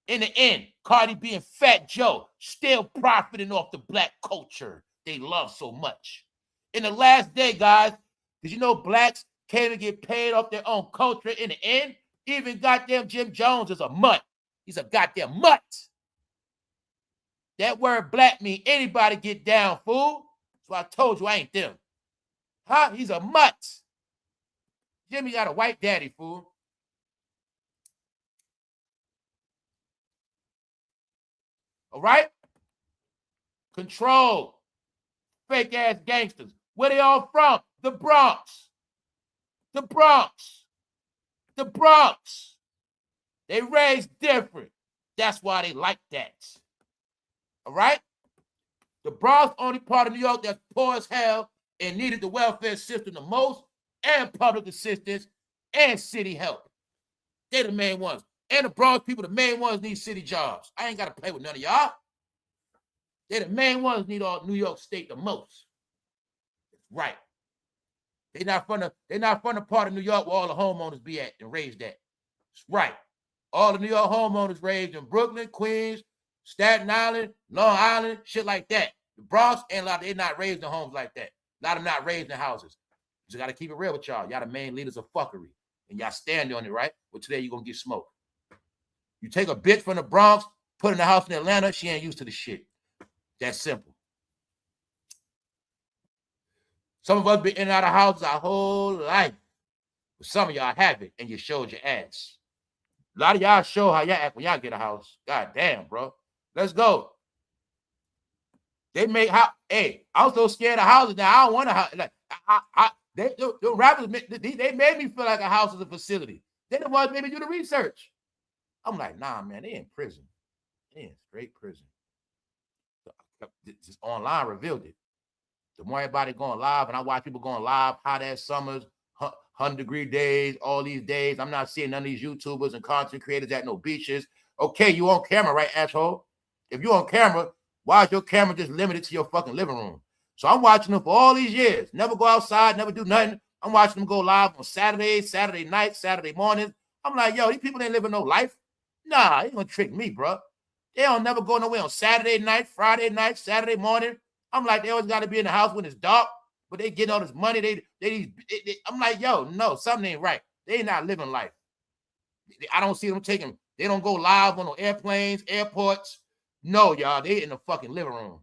In the end, Cardi B and FatJoe still profiting off the black culture they love so much. In the last day, guys, did you know blacks can't even get paid off their own culture in the end? Even goddamn Jimjones is a mutt. He's a goddamn mutt. That word black mean anybody get down, fool. So I told you I ain't them. Huh? He's a mutt. Jimmy got a white daddy, fool. All right? Control. Fake ass gangsters. Where they all from? The Bronx. The Bronx. The Bronx. They raised different. That's why they like that. All right? The Bronx, only part of New York that's poor as hell and needed the welfare system the most, and public assistance, and city help. They're the main ones. And the Bronx people, the main ones need city jobs. I ain't got to play with none of y'all. They're the main ones need all New York State the most. Right. They're not from the part of New York where all the homeowners be at and raised at. That's right. All the New York homeowners raised in Brooklyn, Queens, Staten Island, Long Island, shit like that. The Bronx ain't a lot, they're not raised in homes like that. A lot of them not raised in houses. You got to keep it real with y'all. Y'all the main leaders of fuckery. And y'all stand on it, right? Well, today you're going to get smoked. You take a bitch from the Bronx, put her in the house in Atlanta, she ain't used to the shit. That's simple. Some of us been in and out of houses our whole life. But some of y'all have it, and you showed your ass. A lot of y'all show how y'all act when y'all get a house. God damn, bro. Let's go. They make how? Hey, I'm so scared of houses now. I don't want a house. Like the rappers, they made me feel like a house is a facility. They the ones made me do the research. I'm like, nah, man, they in prison. They in straight prison. This online revealed it. The more everybody going live, and I watch people going live, hot ass summers, 100-degree days, all these days. I'm not seeing none of these YouTubers and content creators at no beaches. Okay, you on camera, right, asshole? If you on camera, why is your camera just limited to your fucking living room? So I'm watching them for all these years. Never go outside, never do nothing. I'm watching them go live on Saturdays, Saturday nights, Saturday mornings. I'm like, yo, these people ain't living no life. Nah, they gonna trick me, bro. They don't never go nowhere on Saturday night, Friday night, Saturday morning. I'm like, they always got to be in the house when it's dark, but they getting all this money. I'm like, yo, no, something ain't right. They not living life. I don't see them taking, they don't go live on no airplanes, airports. No, y'all, they in the fucking living room.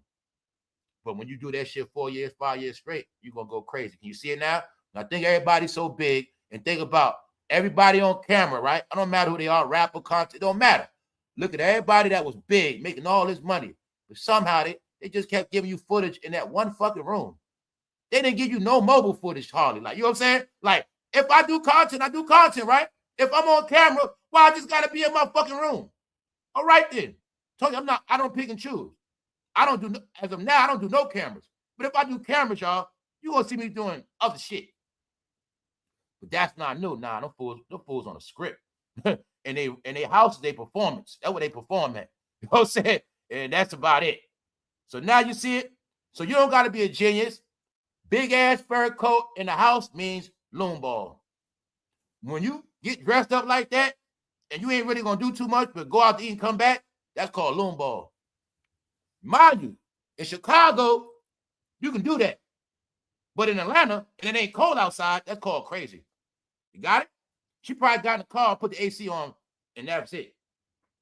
But when you do that shit 4 years, 5 years straight, you're going to go crazy. Can you see it now? I think everybody's so big, and think about everybody on camera, right? I don't matter who they are, rapper, content, it don't matter. Look at everybody that was big, making all this money, but somehow they just kept giving you footage in that one fucking room. They didn't give you no mobile footage hardly. Like, you know what I'm saying? Like, if I do content, I do content, right? If I'm on camera, why I just got to be in my fucking room? All right then. Told you, I don't pick and choose. I don't do, as of now, I don't do no cameras. But if I do cameras, y'all, you gonna see me doing other shit. But that's not new. Nah, them fools on a script. and they houses, they performance. That's what they perform at. You know what I'm saying? And that's about it. So now you see it. So you don't got to be a genius. Big ass fur coat in the house means loom ball. When you get dressed up like that and you ain't really gonna do too much but go out to eat and come back, that's called loom ball. Mind you, in Chicago, you can do that. But in Atlanta, and it ain't cold outside, that's called crazy. You got it? She probably got in the car, put the AC on, and that's it.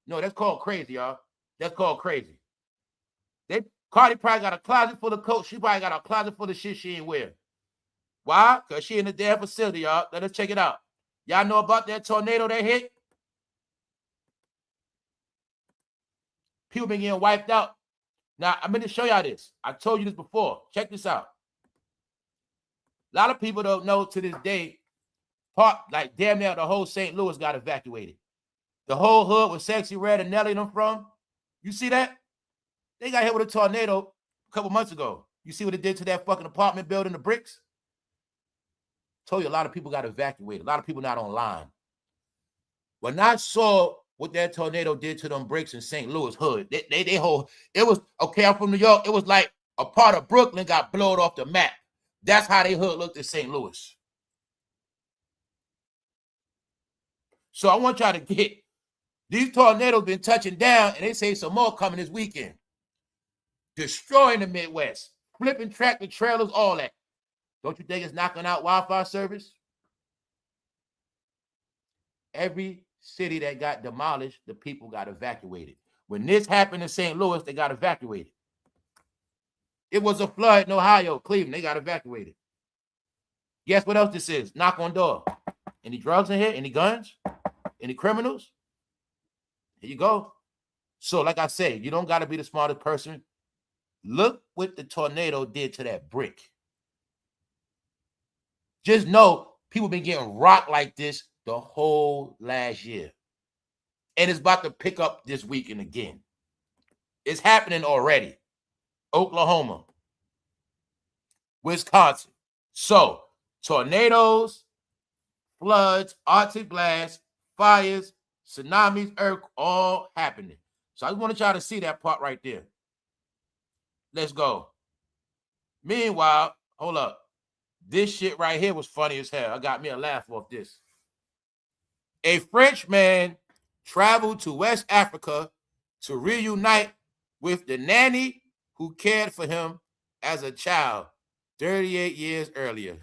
No, that's called crazy, y'all. That's called crazy. Cardi probably got a closet full of coats. She probably got a closet full of shit she ain't wear. Why? Because she in the damn facility, y'all. Let us check it out. Y'all know about that tornado that hit? People been getting wiped out. Now, I'm going to show y'all this. I told you this before. Check this out. A lot of people don't know to this day, like damn near the whole St. Louis got evacuated. The whole hood with Sexy Red and Nelly and them from. You see that? They got hit with a tornado a couple months ago. You see what it did to that fucking apartment building, the bricks? Told you a lot of people got evacuated. A lot of people not online. When I saw what that tornado did to them bricks in St. Louis hood, they whole, it was, okay, I'm from New York. It was like a part of Brooklyn got blown off the map. That's how they hood looked in St. Louis. So I want y'all to get, these tornadoes been touching down, and they say some more coming this weekend. Destroying the Midwest, flipping tractor trailers, all that. Don't you think it's knocking out Wi-Fi service? Every city that got demolished, the people got evacuated. When this happened in St. Louis, they got evacuated. It was a flood in Ohio, Cleveland. They got evacuated. Guess what else this is? Knock on door. Any drugs in here? Any guns? Any criminals? Here you go. So like I said, you don't got to be the smartest person. Look what the tornado did to that brick. Just know people been getting rocked like this the whole last year. And it's about to pick up this weekend again. It's happening already. Oklahoma, Wisconsin. So, tornadoes, floods, Arctic blasts, fires, tsunamis, earth, all happening. So I want y'all to see that part right there. Let's go. Meanwhile, hold up. This shit right here was funny as hell. I got me a laugh off this. A French man traveled to West Africa to reunite with the nanny who cared for him as a child 38 years earlier.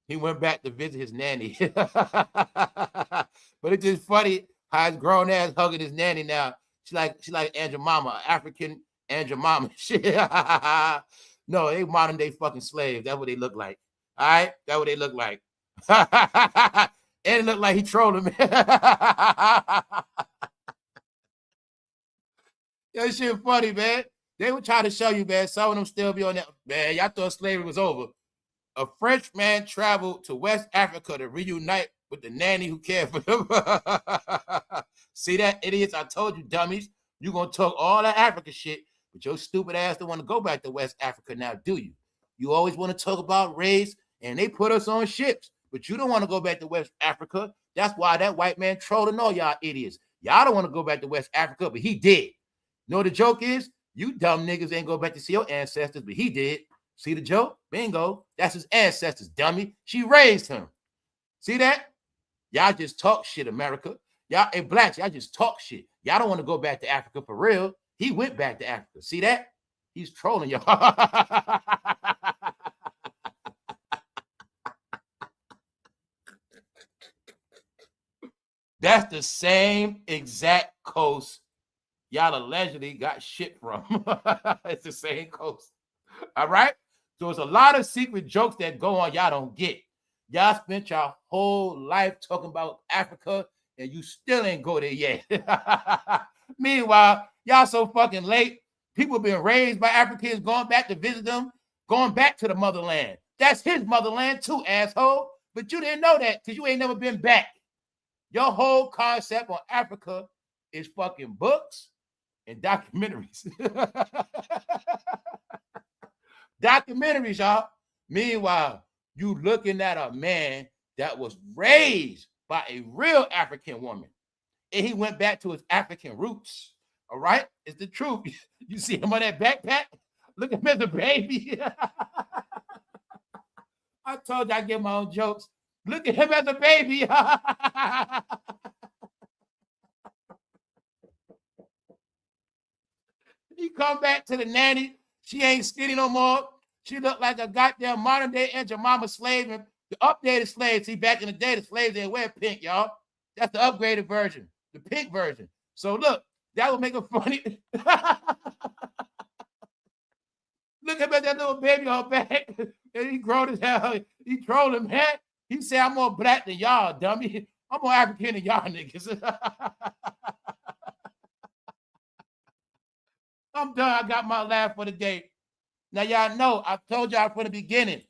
He went back to visit his nanny. But it's just funny how his grown ass hugging his nanny now. She like Aunt Jemima, African Aunt Jemima. No, they modern day fucking slaves. That's what they look like. All right? That's what they look like. And it looked like he trolled him. That shit funny, man. They were trying to show you, man. Some of them still be on that. Man, y'all thought slavery was over. A French man traveled to West Africa to reunite with the nanny who cared for him. See that, idiots? I told you, dummies. You're going to talk all that Africa shit, but your stupid ass don't want to go back to West Africa now, do you? You always want to talk about race, and they put us on ships, but you don't want to go back to West Africa. That's why that white man trolling all y'all idiots. Y'all don't want to go back to West Africa, but he did. You know what the joke is? You dumb niggas ain't go back to see your ancestors, but he did. See the joke? Bingo. That's his ancestors, dummy. She raised him. See that? Y'all just talk shit, America. Y'all, hey, blacks, y'all just talk shit. Y'all don't want to go back to Africa for real. He went back to Africa. See that? He's trolling y'all. That's the same exact coast y'all allegedly got shit from. It's the same coast. All right? So there's a lot of secret jokes that go on y'all don't get. Y'all spent your whole life talking about Africa, and you still ain't go there yet. Meanwhile, y'all so fucking late. People been raised by Africans, going back to visit them, going back to the motherland. That's his motherland too, asshole. But you didn't know that because you ain't never been back. Your whole concept on Africa is fucking books and documentaries. Documentaries, y'all. Meanwhile, you looking at a man that was raised by a real African woman, and he went back to his African roots. All right? It's the truth. You see him on that backpack? Look at him as a baby. I told you I get my own jokes. Look at him as a baby. He come back to the nanny. She ain't skinny no more. She looked like a goddamn modern day Aunt Jemima slave. And the updated slave, see, back in the day, the slaves didn't wear pink, y'all. That's the upgraded version, the pink version. So look, that would make it funny. Look at that little baby on back. And he grown as hell. He trolling, man. He said, I'm more black than y'all, dummy. I'm more African than y'all niggas. I'm done. I got my laugh for the day. Now, y'all know, I told y'all from the beginning,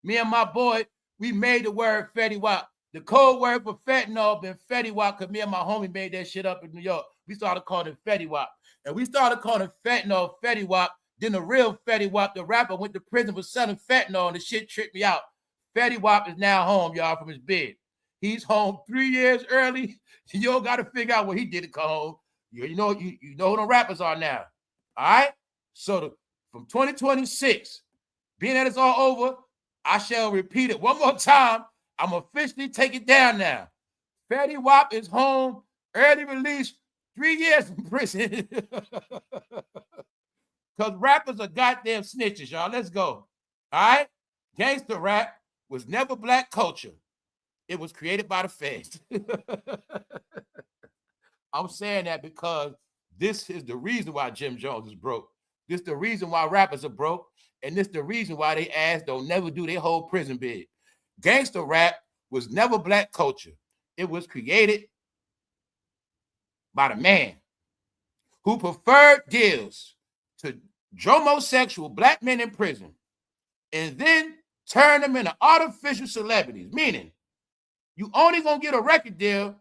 me and my boy, we made the word Fetty Wap. The code word for fentanyl been Fetty Wap because me and my homie made that shit up in New York. We started calling it Fetty Wap. And we started calling fentanyl Fetty Wap. Then the real Fetty Wap, the rapper, went to prison for selling fentanyl, and the shit tripped me out. Fetty Wap is now home, y'all, from his bed. He's home 3 years early. You don't got to figure out what he did to come home. You know who the rappers are now. All right? So from 2026, being that it's all over, I shall repeat it one more time. I'm officially taking it down now. Fetty Wap is home, early release, 3 years in prison. Because rappers are goddamn snitches, y'all. Let's go. All right? Gangster rap was never black culture. It was created by the feds. I'm saying that because this is the reason why Jim Jones is broke. This is the reason why rappers are broke. And this is the reason why they ass don't never do their whole prison bid. Gangster rap was never black culture. It was created by the man who preferred deals to homosexual black men in prison and then turn them into artificial celebrities, meaning you only gonna get a record deal,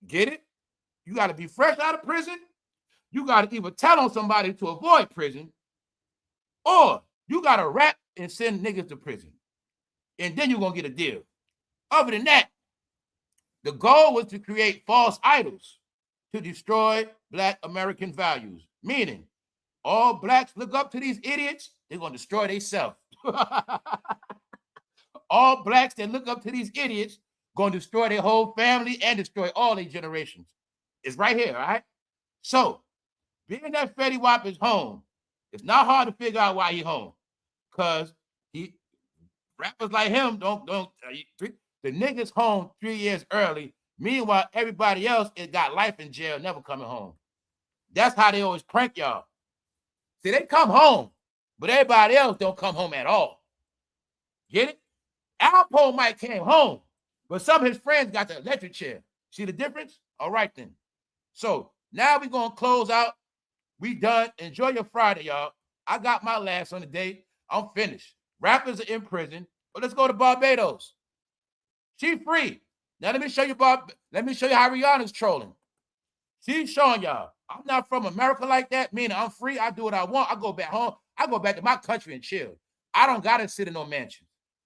get it? You gotta be fresh out of prison. You gotta either tell on somebody to avoid prison, or you gotta rap and send niggas to prison. And then you're gonna get a deal. Other than that, the goal was to create false idols to destroy black American values. Meaning, all blacks look up to these idiots, they're gonna destroy themselves. All blacks that look up to these idiots gonna destroy their whole family and destroy all their generations. It's right here, all right? So, being that Fetty Wap is home, it's not hard to figure out why he's home. Because rappers like him the niggas home 3 years early. Meanwhile, everybody else has got life in jail, never coming home. That's how they always prank y'all. See, they come home, but everybody else don't come home at all. Get it? Alpo Mike came home, but some of his friends got the electric chair. See the difference? All right, then. So now we're going to close out. We done. Enjoy your Friday, y'all. I got my last on the day. I'm finished. Rappers are in prison, but let's go to Barbados. She free. Now let me show you how Rihanna's trolling. She's showing y'all, I'm not from America like that, meaning I'm free. I do what I want. I go back home. I go back to my country and chill. I don't got to sit in no mansion.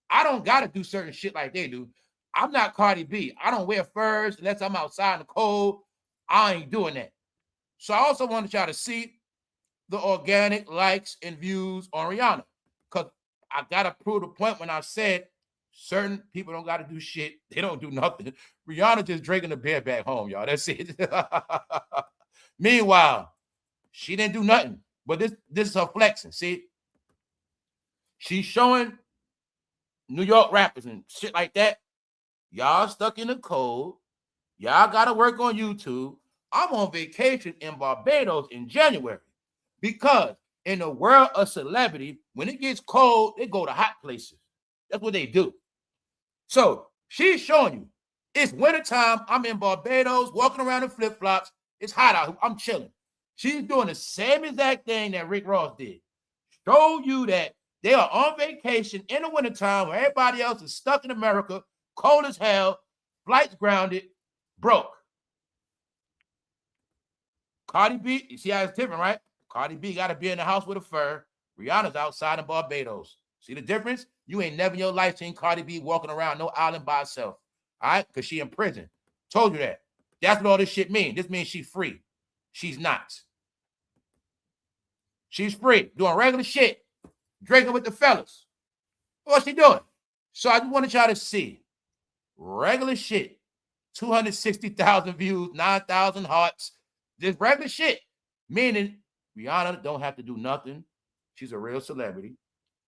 I don't got to do certain shit like they do. I'm not Cardi B. I don't wear furs unless I'm outside in the cold. I ain't doing that. So I also wanted y'all to see the organic likes and views on Rihanna. Because I got to prove the point when I said certain people don't got to do shit. They don't do nothing. Rihanna just drinking the beer back home, y'all. That's it. Meanwhile, she didn't do nothing. But this is her flexing, see? She's showing New York rappers and shit like that. Y'all stuck in the cold. Y'all got to work on YouTube. I'm on vacation in Barbados in January because in the world of celebrity, when it gets cold, they go to hot places. That's what they do. So she's showing you it's wintertime. I'm in Barbados, walking around in flip-flops. It's hot out. I'm chilling. She's doing the same exact thing that Rick Ross did. Show you that they are on vacation in the wintertime where everybody else is stuck in America, cold as hell, flights grounded, broke. Cardi B, you see how it's different, right? Cardi B got to be in the house with a fur. Rihanna's outside in Barbados. See the difference? You ain't never in your life seen Cardi B walking around no island by herself. All right? Because she in prison. Told you that. That's what all this shit means. This means she's free. She's not. She's free. Doing regular shit. Drinking with the fellas. What's she doing? So I just wanted y'all to see. Regular shit. 260,000 views, 9,000 hearts. Just regular shit. Meaning Rihanna don't have to do nothing. She's a real celebrity.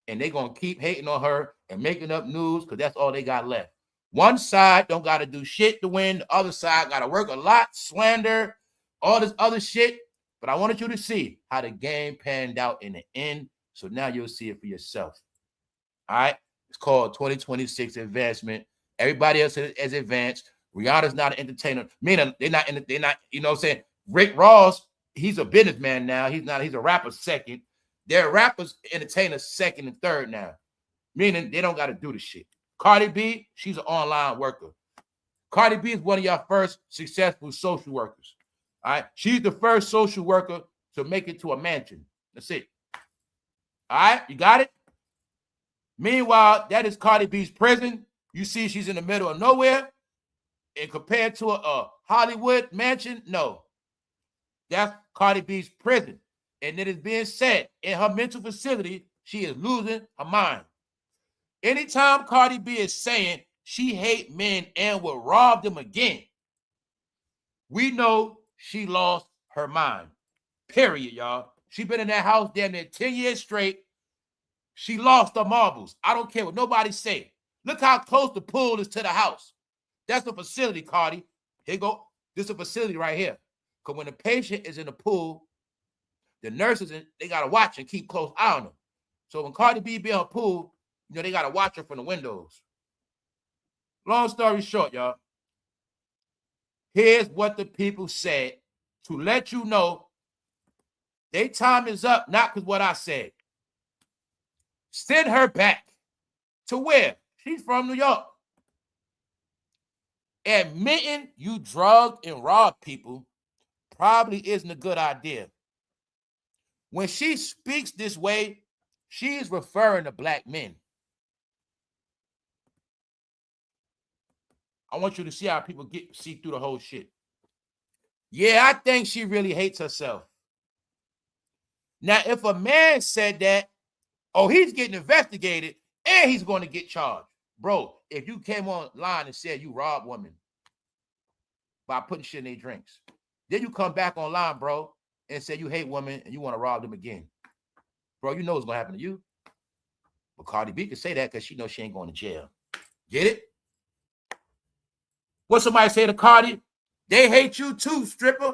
And they're going to keep hating on her and making up news because that's all they got left. One side don't got to do shit to win. The other side got to work a lot, slander, all this other shit. But I wanted you to see how the game panned out in the end. So now you'll see it for yourself. All right? It's called 2026 advancement. Everybody else is advanced. Rihanna's not an entertainer. Meaning they're not, you know what I'm saying? Rick Ross, he's a businessman now. He's a rapper second. They're rappers, entertainers second and third now. Meaning they don't got to do the shit. Cardi B, she's an online worker. Cardi B is one of y'all first successful social workers. All right. She's the first social worker to make it to a mansion. That's it. All right. You got it? Meanwhile, that is Cardi B's prison. You see she's in the middle of nowhere. And compared to a Hollywood mansion, no. That's Cardi B's prison. And it is being said in her mental facility, she is losing her mind. Anytime Cardi B is saying she hate men and will rob them again, we know she lost her mind. Period, y'all. She been in that house damn near 10 years straight. She lost her marbles. I don't care what nobody say. Look how close the pool is to the house. That's the facility, Cardi. Here you go. This is a facility right here. Because when the patient is in the pool, the nurses, they got to watch and keep close eye on them. So when Cardi B be in her pool, you know, they got to watch her from the windows. Long story short, y'all. Here's what the people said to let you know their time is up, not because what I said. Send her back to where? She's from New York. Admitting you drugged and robbed people probably isn't a good idea. When she speaks this way, she is referring to black men. I want you to see how people see through the whole shit. Yeah, I think she really hates herself. Now, if a man said that, oh, he's getting investigated and he's going to get charged. Bro, if you came online and said you robbed women by putting shit in their drinks, then you come back online, bro, and say you hate women and you want to rob them again. Bro, you know what's going to happen to you. But Cardi B can say that because she knows she ain't going to jail. Get it? What somebody say to Cardi? They hate you too, stripper.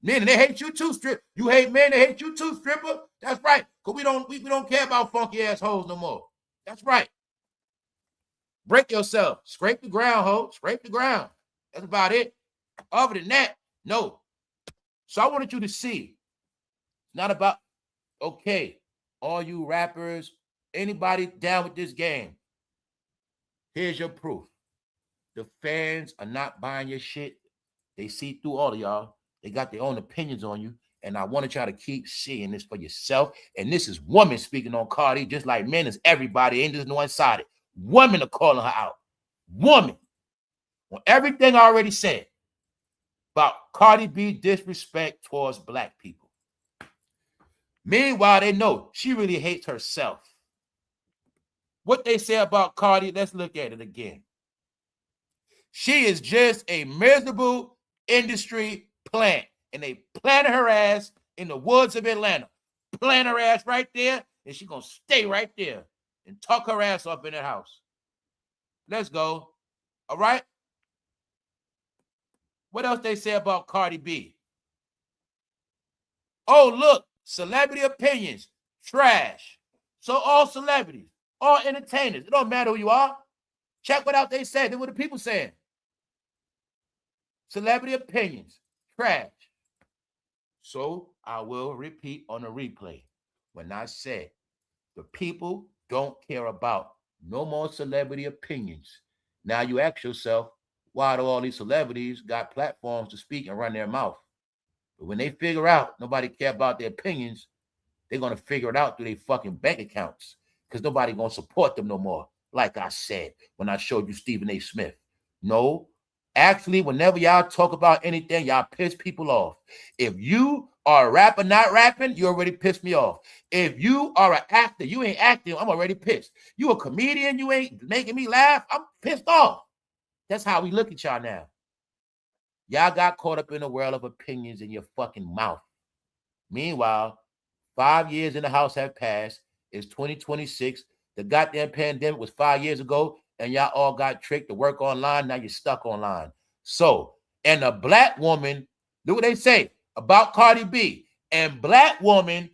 Men, they hate you too, stripper. You hate men, they hate you too, stripper. That's right. Because we don't care about funky assholes no more. That's right. Break yourself. Scrape the ground, ho. Scrape the ground. That's about it. Other than that, no. So I wanted you to see. It's not about, okay, all you rappers, anybody down with this game, here's your proof. The fans are not buying your shit. They see through all of y'all. They got their own opinions on you. And I wanted y'all to keep seeing this for yourself. And this is women speaking on Cardi, just like men is everybody. Ain't just no one-sided. Women are calling her out. Woman. On everything I already said about Cardi B disrespect towards black people. Meanwhile, they know she really hates herself. What they say about Cardi, let's look at it again. She is just a miserable industry plant. And they planted her ass in the woods of Atlanta. Plant her ass right there, and she's going to stay right there and tuck her ass up in that house. Let's go. All right? What else they say about Cardi B? Oh, look, celebrity opinions, trash. So all celebrities, all entertainers, it don't matter who you are. Check what out they said. Then what the people saying? Celebrity opinions, trash. So I will repeat on a replay when I said the people don't care about no more celebrity opinions. Now you ask yourself, why do all these celebrities got platforms to speak and run their mouth? But when they figure out nobody care about their opinions, they're going to figure it out through their fucking bank accounts because nobody going to support them no more. Like I said when I showed you Stephen A. Smith. No. Actually, whenever y'all talk about anything, y'all piss people off. If you are a rapper not rapping, you already pissed me off. If you are an actor, you ain't acting, I'm already pissed. You a comedian, you ain't making me laugh, I'm pissed off. That's how we look at y'all now. Y'all got caught up in the world of opinions in your fucking mouth. Meanwhile, 5 years in the house have passed. It's 2026. The goddamn pandemic was 5 years ago. And y'all all got tricked to work online. Now you're stuck online. So, and a black woman, look what they say about Cardi B. And black woman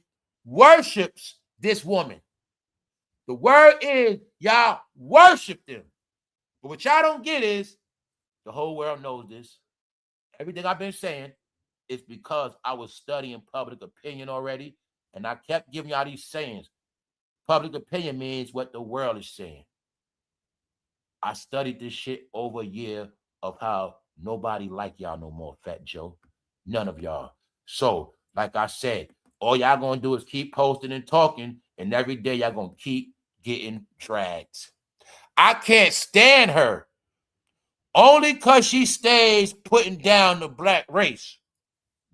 worships this woman. The word is Y'all worship them. But what y'all don't get is, the whole world knows this. Everything I've been saying is because I was studying public opinion already, and I kept giving y'all these sayings. Public opinion means what the world is saying. I studied this shit over a year of how nobody like y'all no more, Fat Joe. None of y'all. So, like I said, all y'all gonna do is keep posting and talking, and every day y'all gonna keep getting dragged. I can't stand her only because she stays putting down the black race.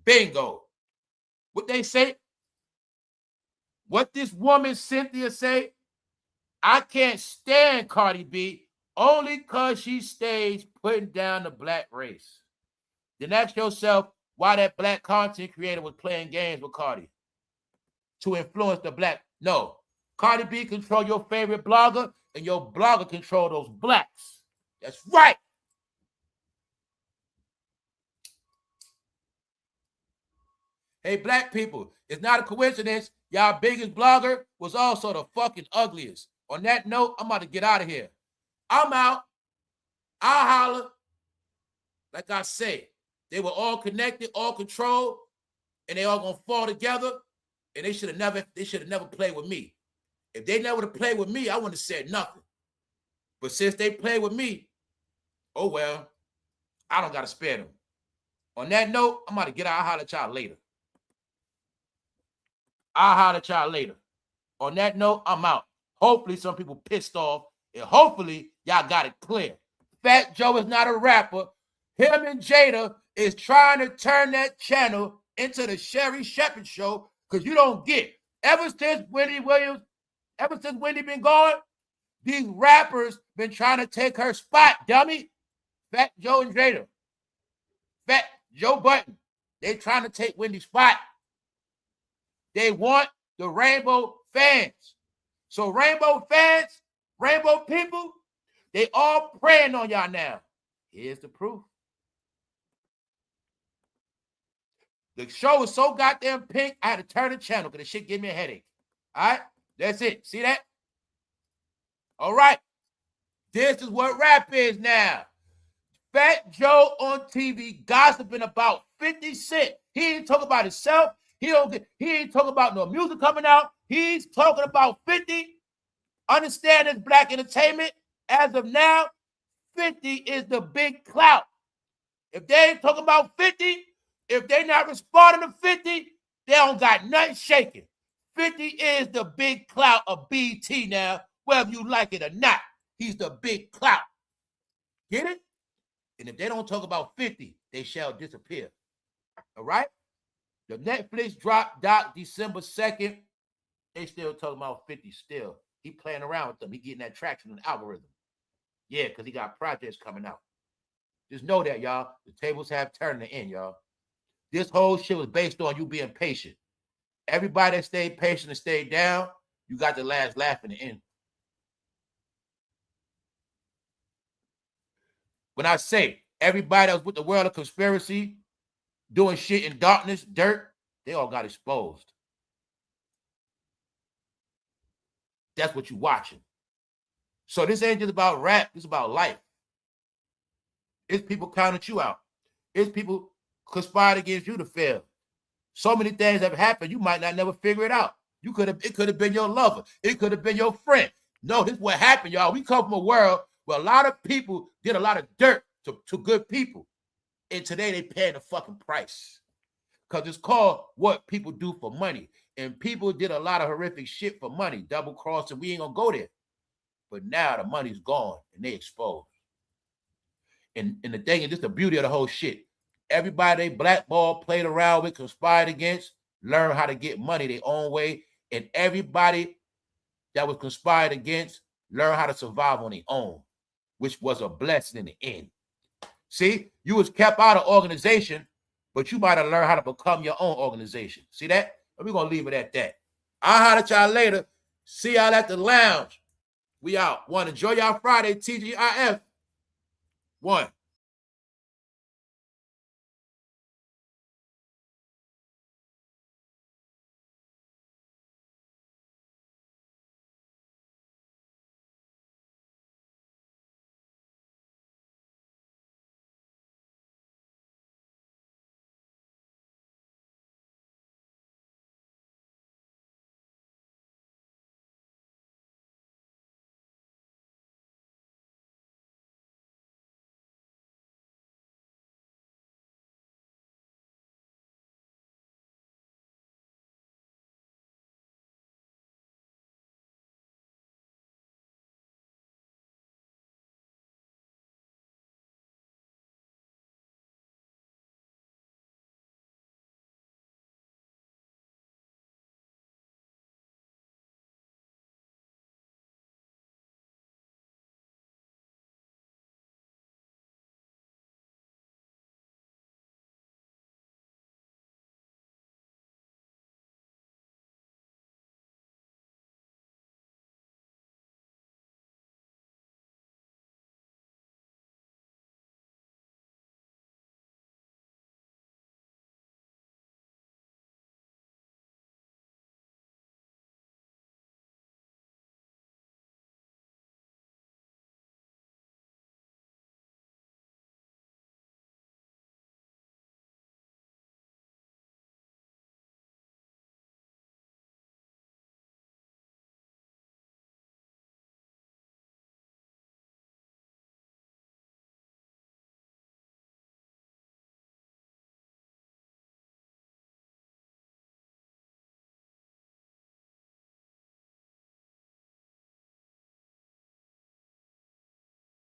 Bingo. What they say? What this woman Cynthia say? I can't stand Cardi B only because she stays putting down the black race. Then ask yourself why that black content creator was playing games with Cardi to influence the black. No, Cardi B control your favorite blogger, and your blogger control those blacks. That's right. Hey, black people, it's not a coincidence y'all biggest blogger was also the fucking ugliest. On that note, I'm about to get out of here. I'm out. I'll holler. Like I said, they were all connected, all controlled, and they all gonna fall together. And they should have never played with me. If they never would have played with me, I wouldn't have said nothing. But since they played with me, oh well, I don't gotta spare them. On that note, I'm about to get out. I'll holler at y'all later. On that note, I'm out. Hopefully some people pissed off, and hopefully y'all got it clear. Fat Joe is not a rapper. Him and Jada is trying to turn that channel into the Sherrishepherd show, because you don't get. Ever since Wendy been gone, these rappers been trying to take her spot, dummy. Fat Joe and Jada. Fat Joe Button. They trying to take Wendy's spot. They want the rainbow fans. So rainbow fans, rainbow people, they all praying on y'all now. Here's the proof. The show is so goddamn pink, I had to turn the channel because the shit gave me a headache. All right? That's it. See that? All right. This is what rap is now. Fat Joe on TV gossiping about 50 Cent. He ain't talking about himself. He ain't talking about no music coming out. He's talking about 50. Understand this black entertainment. As of now, 50 is the big clout. If they ain't talking about 50, if they not responding to 50, they don't got nothing shaking. 50 is the big clout of BT now, whether you like it or not. He's the big clout. Get it? And if they don't talk about 50, they shall disappear. All right? The Netflix drop doc December 2nd. They still talking about 50 still. He playing around with them. He getting that traction in the algorithm. Yeah, because he got projects coming out. Just know that, y'all. The tables have turned to end, y'all. This whole shit was based on you being patient. Everybody that stayed patient and stayed down, you got the last laugh in the end. When I say everybody that was with the world of conspiracy, doing shit in darkness, dirt, they all got exposed. That's what you're watching. So this ain't just about rap. It's about life. It's people counting you out. It's people conspired against you to fail. So many things have happened, you might not never figure it out. It could have been your lover. It could have been your friend. No, this is what happened, y'all. We come from a world where a lot of people did a lot of dirt to good people. And today they paying the fucking price. Because it's called what people do for money. And people did a lot of horrific shit for money. Double crossing, we ain't gonna go there. But now the money's gone and they exposed. And the thing is, just the beauty of the whole shit. Everybody they blackball, played around with, conspired against, learned how to get money their own way. And everybody that was conspired against learned how to survive on their own, which was a blessing in the end. See, you was kept out of organization, but you might have learned how to become your own organization. See that? We're going to leave it at that. I'll holler at y'all later. See y'all at the lounge. We out. One, enjoy y'all Friday, TGIF. One.